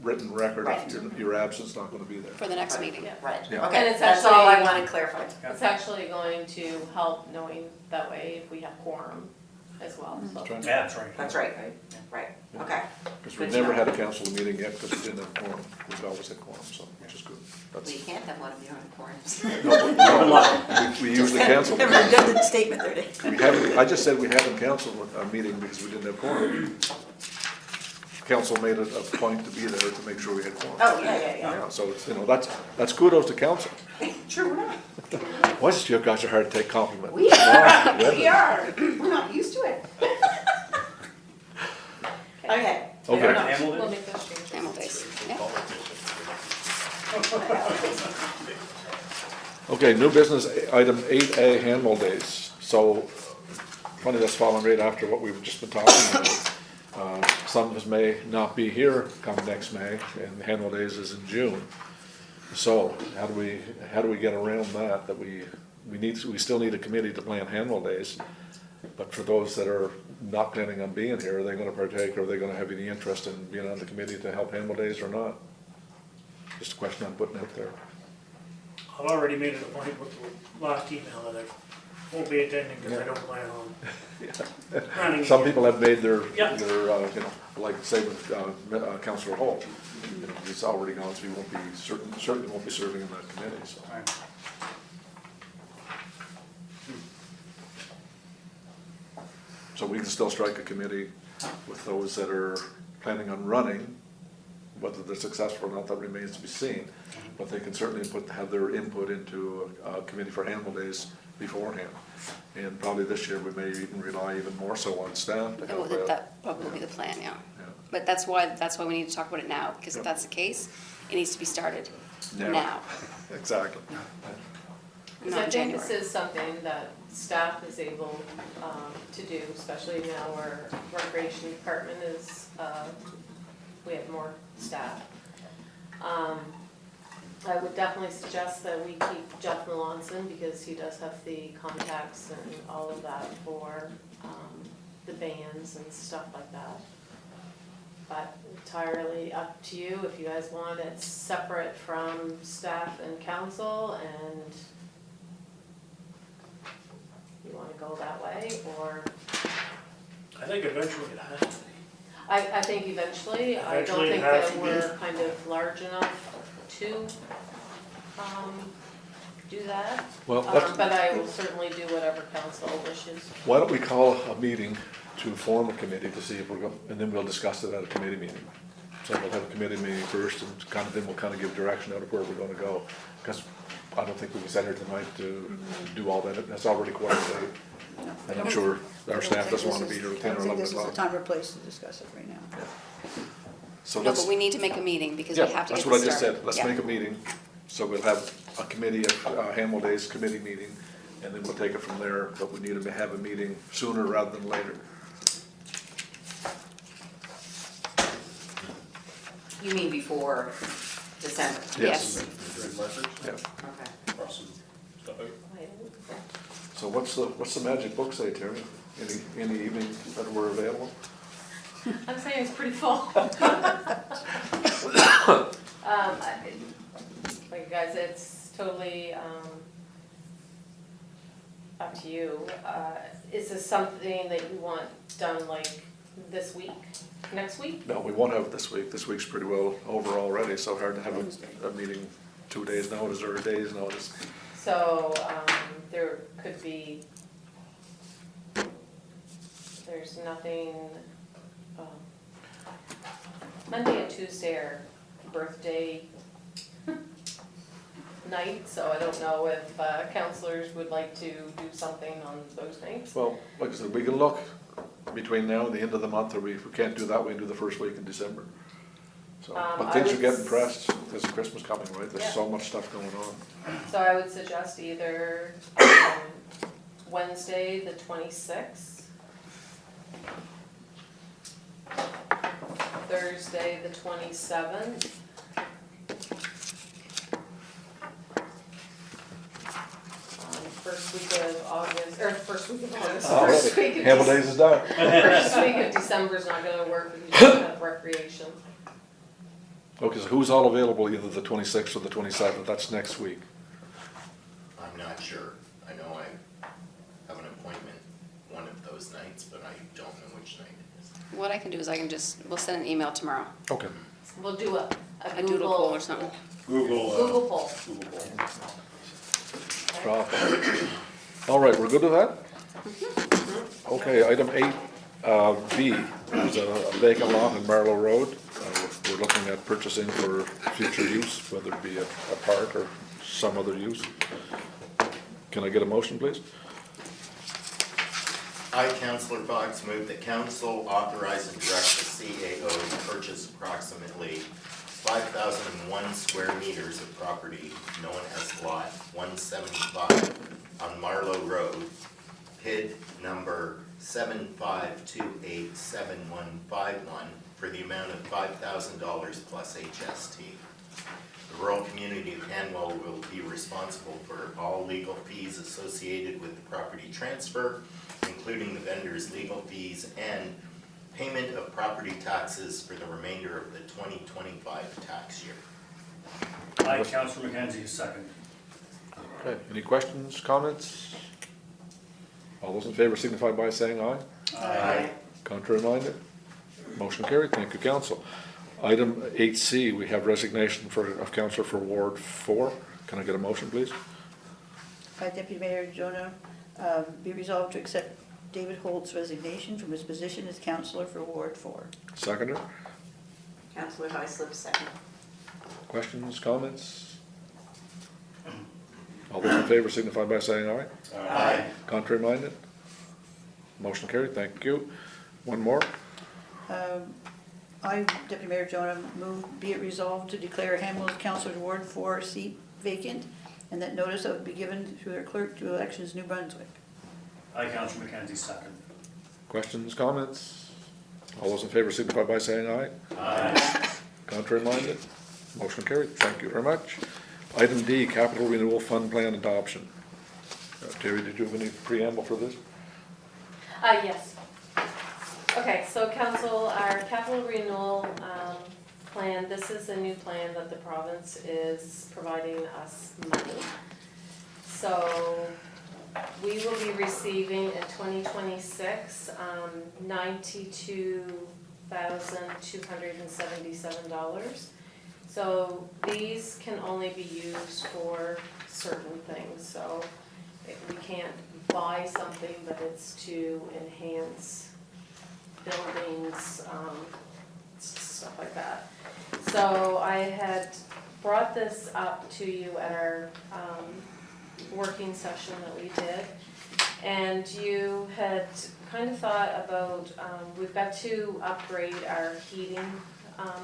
written record
Right.
of your absence, not going to be there.
For the next meeting.
Yeah.
Right,
Yeah.
And
okay,
it's
that's all I
actually-
wanted clarified.
It's actually going to help knowing that way if we have quorum as well, so.
That's right.
Yeah, that's right.
That's right, right, okay.
Because we've
Good to
never
know.
had a council meeting yet because we didn't have quorum. We've always had quorum, so, which is good.
Well, you
That's,
can't have one of your own quorums.
no, we usually cancel.
A redundant statement there, Dave.
We haven't, I just said we haven't canceled a meeting because we didn't have quorum. Council made it a point to be there to make sure we had quorum.
Oh, yeah.
Yeah, so it's, that's kudos to council.
True enough.
Why is it you guys are hard to take compliment?
We are, we are. We're not used to it. Okay.
Okay.
Fair enough.
Hamel
We'll
did?
make those changes.
Camel days. Yeah.
Okay, new business, item 8A, handball days. So, funny, that's falling right after what we've just been talking about. Some of us may not be here come next May, and handball days is in June. So, how do we get around that we still need a committee to plan handball days? But for those that are not planning on being here, are they gonna partake, or are they gonna have any interest in being on the committee to help handball days or not? Just a question I'm putting out there.
I've already made it a point with the last email that I won't be attending because I don't plan on running.
Some
again.
people have made their,
Yeah.
like say with Councillor Holt, he's already gone, so he won't be, certainly won't be serving in that committee, so.
Right.
So we can still strike a committee with those that are planning on running, whether they're successful or not, that remains to be seen. But they can certainly have their input into a committee for handball days beforehand. And probably this year, we may even rely even more so on staff to help out.
That probably will be the plan, yeah.
Yeah.
But that's why we need to talk about it now, because if
Yep.
that's the case, it needs to be started
Now.
now,
Exactly.
Because
not
I think this
January.
is something that staff is able to do, especially now where recreation department is, we have more staff. I would definitely suggest that we keep Jeff Melanson because he does have the contacts and all of that for the bands and stuff like that. But entirely up to you if you guys want it separate from staff and council and you wanna go that way, or,
I think eventually it has to be.
I think eventually, I don't
Eventually it
think
has
that
to be.
we're kind of large enough to, do that.
Well, let's-
But I will certainly do whatever council wishes.
Why don't we call a meeting to form a committee to see if we're going, and then we'll discuss it at a committee meeting. So we'll have a committee meeting first and kind of, then we'll kind of give direction out of where we're gonna go. Because I don't think we can sit here tonight to do all that, that's already quite late. And I'm sure our staff doesn't wanna be here at 10 or
I don't
11
think this is the
o'clock.
time or place to discuss it right now.
So
No,
let's,
but we need to make a meeting because
yeah,
we have to get
that's
this
what I just
started.
said, let's
Yeah.
make a meeting. So we'll have a committee, Hamel Days committee meeting, and then we'll take it from there. But we need to have a meeting sooner rather than later.
You mean before December?
Yes.
Yeah.
Okay.
So what's the magic book say, Terry? Any evening that we're available?
I'm saying it's pretty full. Like, guys, it's totally, up to you. Is this something that you want done like this week, next week?
No, we won't have it this week. This week's pretty well over already, so hard to have a meeting 2 days notice or a day's notice.
So, there could be, there's nothing, Monday and Tuesday are birthday night, so I don't know if counselors would like to do something on those nights.
Well, like I said, we can look between now and the end of the month, or if we can't do that, we can do the first week in December. So, but
I
things are
would
getting
s-
pressed. There's Christmas coming, right? There's
Yeah.
so much stuff going on.
So I would suggest either Wednesday, the 26th, Thursday, the 27th, first week of August, or first week of August, first week of
Hamel Days is done.
First week of December's not gonna work because you don't have recreation.
Okay, so who's all available either the 26th or the 27th? That's next week.
I'm not sure. I know I have an appointment one of those nights, but I don't know which night it is.
What I can do is we'll send an email tomorrow,
Okay.
We'll do a
a doodle poll or something.
Google poll.
Drop. All right, we're good with that? Okay, item 8B is a vacant lot in Marlow Road. We're looking at purchasing for future use, whether it be a park or some other use. Can I get a motion, please?
I, Councillor Fox, move that council authorize and direct the CAO to purchase approximately 5,001 square meters of property known as Lot 175 on Marlow Road, PID number 75287151, for the amount of $5,000 plus HST. The rural community of Hanwell will be responsible for all legal fees associated with the property transfer, including the vendor's legal fees and payment of property taxes for the remainder of the 2025 tax year.
I, Councillor McKenzie, second.
Okay, any questions, comments? All those in favor signify by saying aye.
Aye.
Contrary minded? Motion carried. Thank you, council. Item 8C, we have resignation of councillor for Ward 4. Can I get a motion, please?
By Deputy Mayor Jonah, be resolved to accept David Holt's resignation from his position as councillor for Ward 4.
Seconder?
Councillor Heisler, second.
Questions, comments? All those in favor signify by saying aye.
Aye.
Contrary minded? Motion carried, thank you. One more?
I, Deputy Mayor Jonah, move be it resolved to declare Hamill's Councillor Ward 4 seat vacant, and that notice of it be given to their clerk to Elections New Brunswick.
I, Councillor McKenzie, second.
Questions, comments? All those in favor signify by saying aye.
Aye.
Contrary minded? Motion carried, thank you very much. Item D, Capital Renewal Fund Plan Adoption. Terry, did you have any preamble for this?
Yes. Okay, so council, our capital renewal plan, this is a new plan that the province is providing us money. So we will be receiving in 2026, 92 $1,277. So these can only be used for certain things, so we can't buy something, but it's to enhance buildings, stuff like that. So I had brought this up to you at our working session that we did, and you had kind of thought about, we've got to upgrade our heating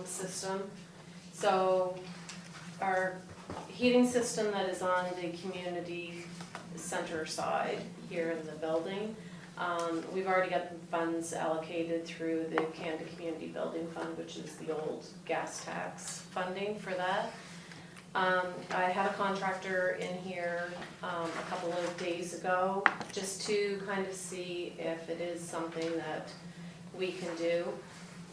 system. So our heating system that is on the community center side here in the building, we've already got funds allocated through the Canada Community Building Fund, which is the old gas tax funding for that. I had a contractor in here a couple of days ago just to kind of see if it is something that we can do.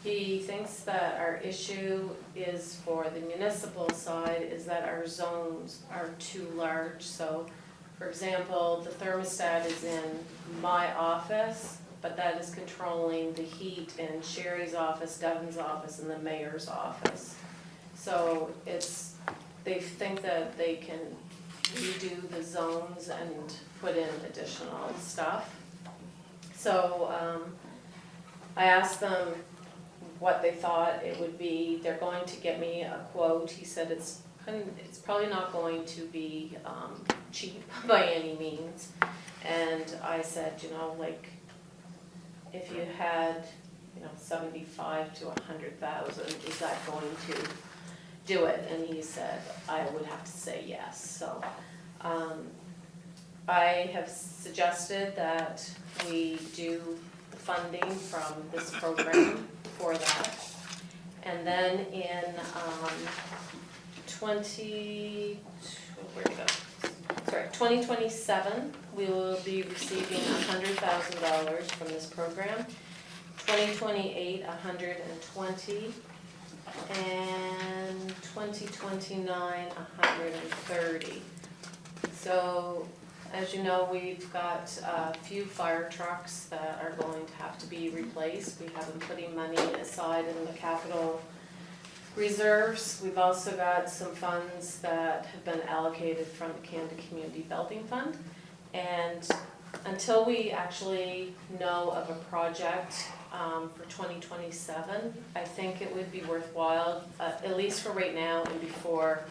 He thinks that our issue is for the municipal side is that our zones are too large. So, for example, the thermostat is in my office, but that is controlling the heat in Sherry's office, Devin's office, and the mayor's office. So they think that they can redo the zones and put in additional stuff. So I asked them what they thought it would be. They're going to get me a quote. He said it's probably not going to be cheap by any means. And I said, you know, like, if you had, you know, 75 to 100,000, is that going to do it? And he said, I would have to say yes. So I have suggested that we do the funding from this program for that. And then in 2027, we will be receiving $100,000 from this program. 2028, 120, and 2029, 130. So, as you know, we've got a few fire trucks that are going to have to be replaced. We have been putting money aside in the capital reserves. We've also got some funds that have been allocated from the Canada Community Building Fund. And until we actually know of a project for 2027, I think it would be worthwhile, at least for right now and before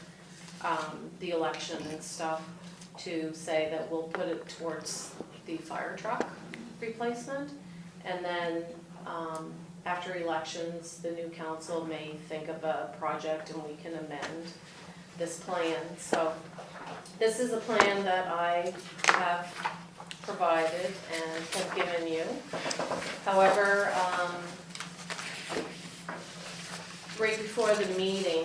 the election and stuff, to say that we'll put it towards the fire truck replacement. And then after elections, the new council may think of a project and we can amend this plan. So this is a plan that I have provided and have given you. However, right before the meeting,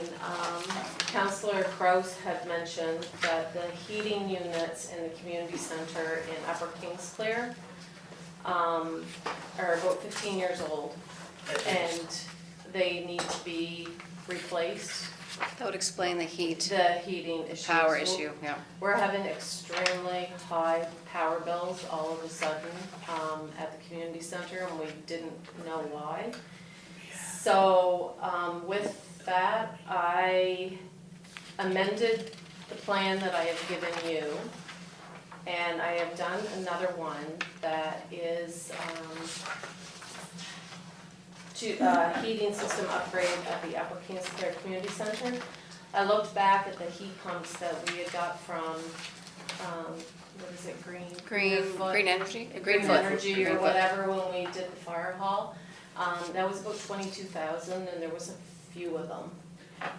Councillor Kraus had mentioned that the heating units in the community center in Upper Kingsclear are about 15 years old, and they need to be replaced.
That would explain the heat,
The heating issue.
power issue, yeah.
We're having extremely high power bills all of a sudden at the community center, and we didn't know why. So with that, I amended the plan that I have given you, and I have done another one that is heating system upgrade at the Upper Kingsclear Community Center. I looked back at the heat pumps that we had got from, what is it, Green
Energy?
Green Energy or whatever when we did the fire hall. That was about 22,000, and there was a few of them.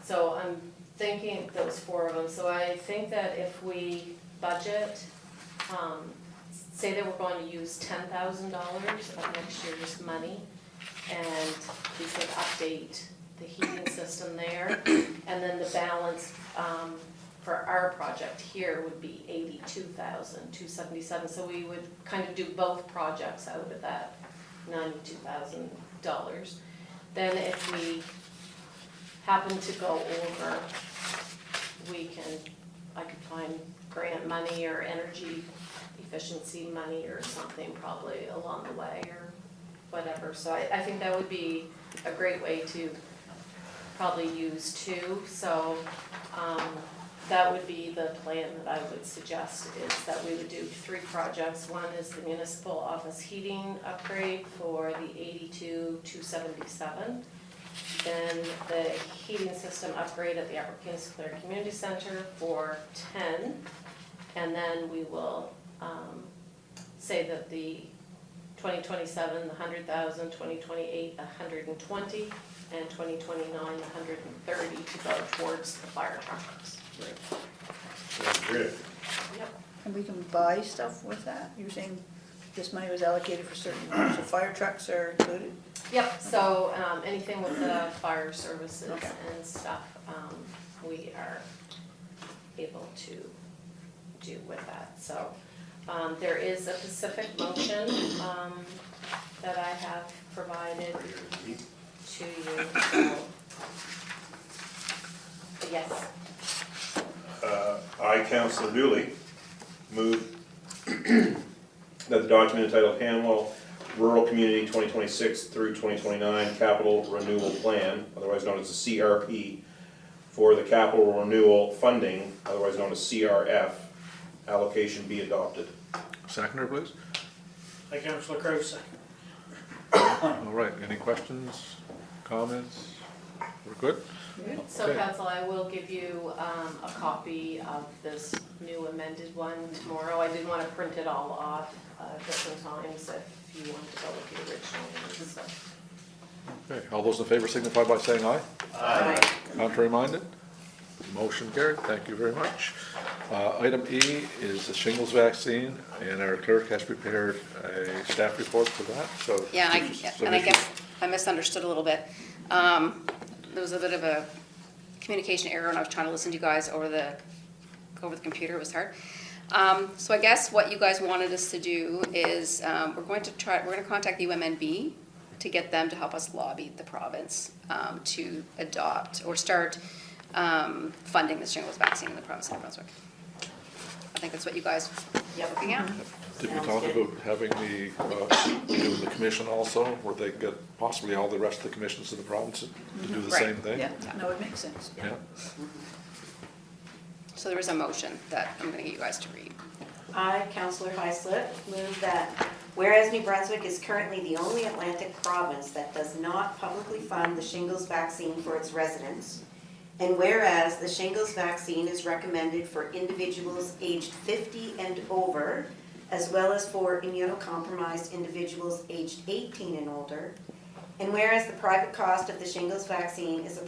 So I'm thinking there was 4 of them. So I think that if we budget, say that we're going to use $10,000 of next year's money, and we could update the heating system there, and then the balance for our project here would be $82,277. So we would kind of do both projects out of that $92,000. Then if we happen to go over, I could find grant money or energy efficiency money or something probably along the way, or whatever. So I think that would be a great way to probably use two. So that would be the plan that I would suggest, is that we would do 3 projects. One is the municipal office heating upgrade for the 82,277. Then the heating system upgrade at the Upper Kingsclear Community Center for 10. And then we will say that the 2027, the 100,000, 2028, 120, and 2029, 130 to go towards the fire trucks.
Good.
Yep.
And we can buy stuff with that? You're saying this money was allocated for certain, so fire trucks are included?
Yep, so anything with the fire services
Okay.
and stuff, we are able to do with that. So there is a specific motion that I have provided to you. So, yes.
I, Councillor Dooley, move that the document entitled Hanwell Rural Community 2026 through 2029 Capital Renewal Plan, otherwise known as the CRP, for the capital renewal funding, otherwise known as CRF, allocation be adopted.
Seconder, please.
By Councillor Crowe, second.
All right, any questions, comments? We're good?
So
Okay.
council, I will give you a copy of this new amended one tomorrow. I didn't want to print it all off different times if you wanted to go with the original one, so.
Okay, all those in favor signify by saying aye.
Aye.
Contrary minded? Motion carried, thank you very much. Item E is the shingles vaccine, and our clerk has prepared a staff report for that, so.
Yeah, and
some
I
issues.
guess I misunderstood a little bit. There was a bit of a communication error when I was trying to listen to you guys over the computer. It was hard. So I guess what you guys wanted us to do is we're going to contact the UMNB to get them to help us lobby the province to adopt or start funding the shingles vaccine in the province of New Brunswick. I think that's what you guys are looking at.
Did we
Sounds
talk
good.
about having the commission also, where they get possibly all the rest of the commissions in the province to do the
Right.
same thing?
Yeah, no, it makes sense.
Yeah.
So there is a motion that I'm going to get you guys to read.
I, Councillor Highslip, move that whereas New Brunswick is currently the only Atlantic province that does not publicly fund the shingles vaccine for its residents, and whereas the shingles vaccine is recommended for individuals aged 50 and over, as well as for immunocompromised individuals aged 18 and older, and whereas the private cost of the shingles vaccine is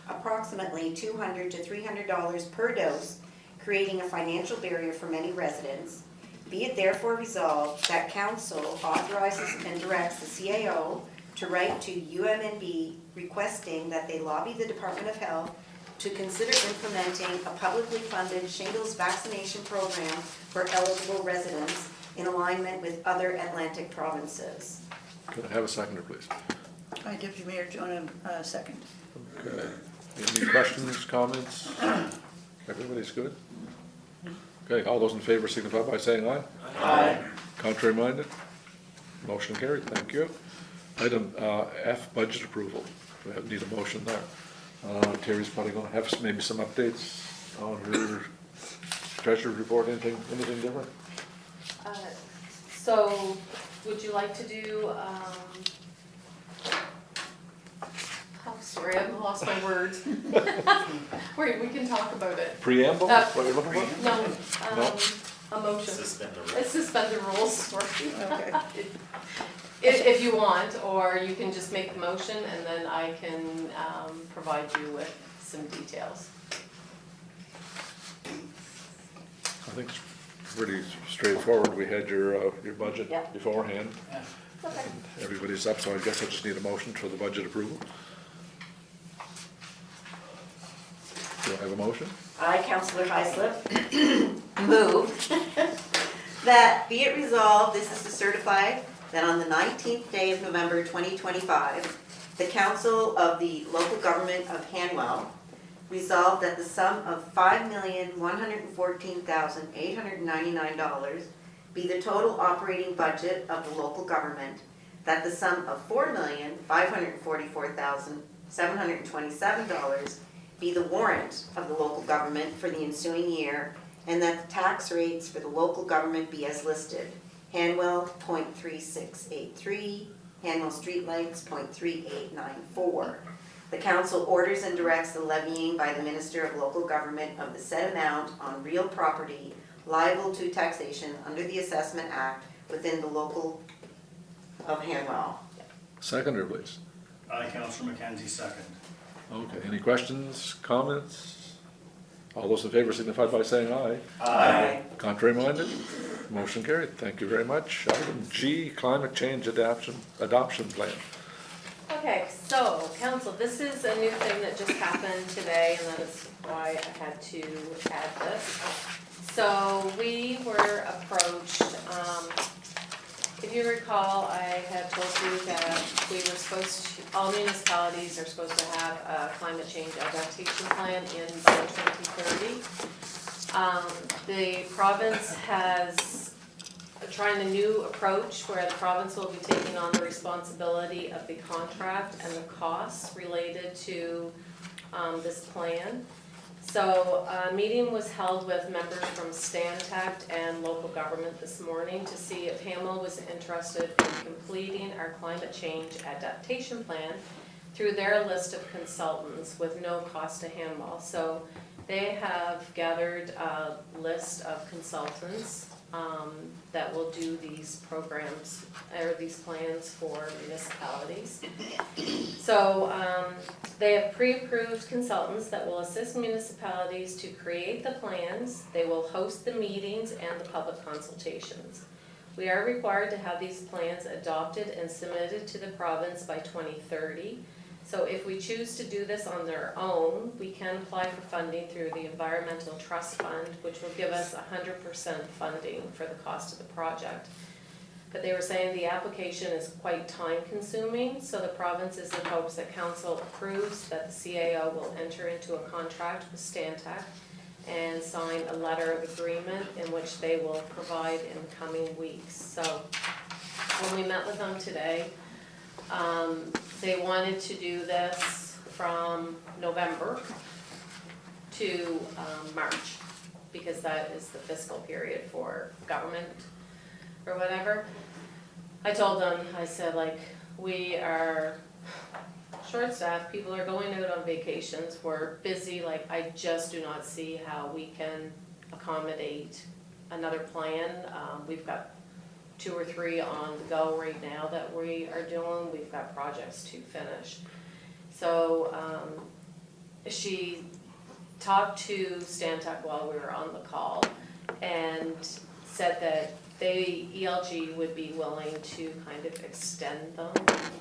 approximately $200 to $300 per dose, creating a financial barrier for many residents, be it therefore resolved that Council authorizes and directs the CAO to write to UMNB requesting that they lobby the Department of Health to consider implementing a publicly funded shingles vaccination program for eligible residents in alignment with other Atlantic provinces.
Could I have a seconder, please?
Hi, Deputy Mayor Jonah, second.
Okay. Any questions, comments? Everybody's good? Okay, all those in favor signify by saying aye.
Aye.
Contrary minded? Motion carried, thank you. Item F, budget approval. We need a motion there. Terry's probably gonna have maybe some updates on her treasurer's report, anything different?
So would you like to do, oh, sorry, I've lost my words. Wait, we can talk about it.
Preamble, what you're looking for?
No,
No?
a motion.
Suspend the rules.
It's suspend the rules, sorry.
Okay.
If you want, or you can just make the motion and then I can provide you with some details.
I think it's pretty straightforward. We had your budget
Yeah.
beforehand.
Okay.
Everybody's up, so I guess I just need a motion for the budget approval. Do I have a motion?
I, Councillor Highslip, move that be it resolved, this is to certify that on the 19th day of November 2025, the Council of the Local Government of Hanwell resolved that the sum of $5,114,899 be the total operating budget of the local government, that the sum of $4,544,727 be the warrant of the local government for the ensuing year, and that the tax rates for the local government be as listed. Hanwell, 0.3683, Hanwell Streetlights, 0.3894. The council orders and directs the levying by the Minister of Local Government of the said amount on real property liable to taxation under the Assessment Act within the local of Hanwell.
Seconder, please.
Councillor McKenzie, second.
Okay, any questions, comments? All those in favor signify by saying aye.
Aye.
Contrary minded? Motion carried. Thank you very much. Item G, climate change adoption plan.
Okay, so council, this is a new thing that just happened today, and that is why I had to add this. So we were approached, if you recall, I had told you that we were supposed to, all municipalities are supposed to have a climate change adaptation plan in by 2030. The province has trying a new approach where the province will be taking on the responsibility of the contract and the costs related to this plan. So a meeting was held with members from Stantec and local government this morning to see if Hanwell was interested in completing our climate change adaptation plan through their list of consultants with no cost to Hanwell. So they have gathered a list of consultants that will do these programs or these plans for municipalities. So they have pre-approved consultants that will assist municipalities to create the plans. They will host the meetings and the public consultations. We are required to have these plans adopted and submitted to the province by 2030. So if we choose to do this on their own, we can apply for funding through the Environmental Trust Fund, which will give us 100% funding for the cost of the project. But they were saying the application is quite time consuming, so the province is in hopes that council approves that the CAO will enter into a contract with Stantec and sign a letter of agreement in which they will provide in the coming weeks. So when we met with them today, they wanted to do this from November to March, because that is the fiscal period for government or whatever. I told them, I said, like, we are short-staffed, people are going out on vacations, we're busy, like, I just do not see how we can accommodate another plan. We've got 2 or 3 on the go right now that we are doing. We've got projects to finish. So she talked to Stantec while we were on the call and said that ELG would be willing to kind of extend them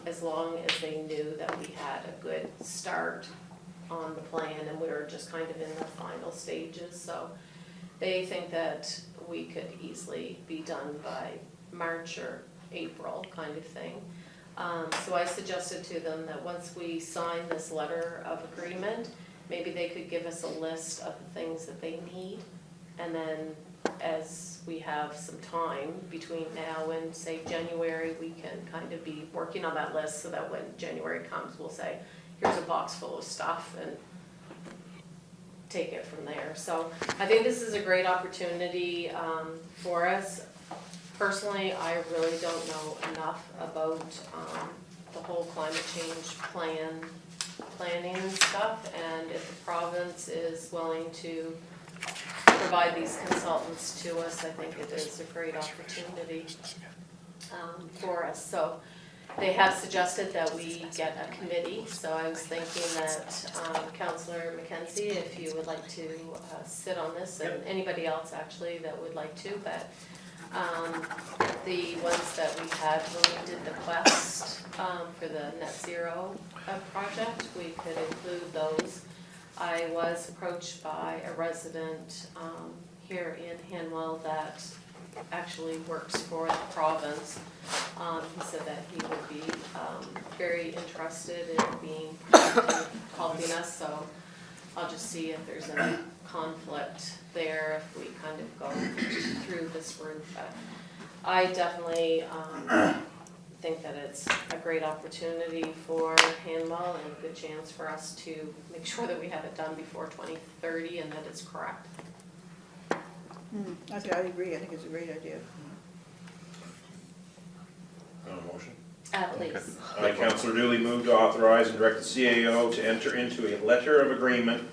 as long as they knew that we had a good start on the plan and we were just kind of in the final stages. So they think that we could easily be done by March or April kind of thing. So I suggested to them that once we sign this letter of agreement, maybe they could give us a list of the things that they need, and then as we have some time between now and say January, we can kind of be working on that list so that when January comes, we'll say, here's a box full of stuff and take it from there. So I think this is a great opportunity for us. Personally, I really don't know enough about the whole climate change planning stuff, and if the province is willing to provide these consultants to us, I think it is a great opportunity for us. So they have suggested that we get a committee, so I was thinking that Councillor McKenzie, if you would like to sit on this, and anybody else actually that would like to, but the ones that we had when we did the quest for the net zero project, we could include those. I was approached by a resident here in Hanwell that actually works for the province. He said that he would be very interested in helping us, so I'll just see if there's any conflict there if we kind of go through this route. But I definitely think that it's a great opportunity for Hanwell and a good chance for us to make sure that we have it done before 2030 and that it's correct.
I agree, I think it's a great idea.
On a motion?
Please.
I, Councillor Dooley, move to authorize and direct the CAO to enter into a letter of agreement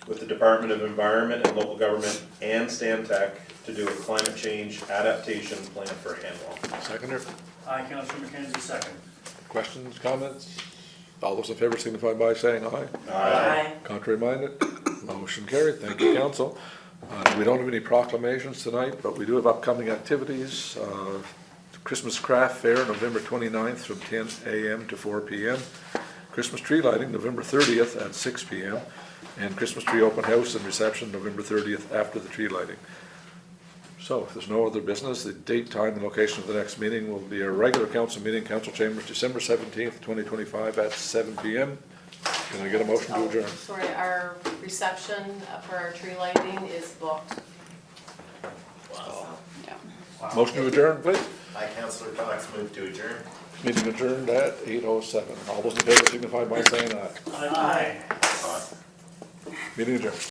with the Department of Environment and Local Government and Stantec to do a climate change adaptation plan for Hanwell.
Seconder,
I, Councillor McKenzie, second.
questions, comments? All those in favor signify by saying aye.
Aye.
Contrary minded, motion carried. Thank you, council. We don't have any proclamations tonight, but we do have upcoming activities. Christmas Craft Fair, November 29th from 10 a.m. to 4 p.m. Christmas tree lighting, November 30th at 6 p.m. And Christmas tree open house and reception, November 30th after the tree lighting. So if there's no other business, the date, time, and location of the next meeting will be a regular council meeting, council chambers, December 17th, 2025 at 7 p.m. Can I get a motion to adjourn?
Sorry, our reception for our tree lighting is booked.
Yeah.
Motion to adjourn, please.
I, Councillor Cox, move to adjourn.
Meeting adjourned at 8:07. All those in favor signify by saying aye.
Aye.
Meeting adjourned.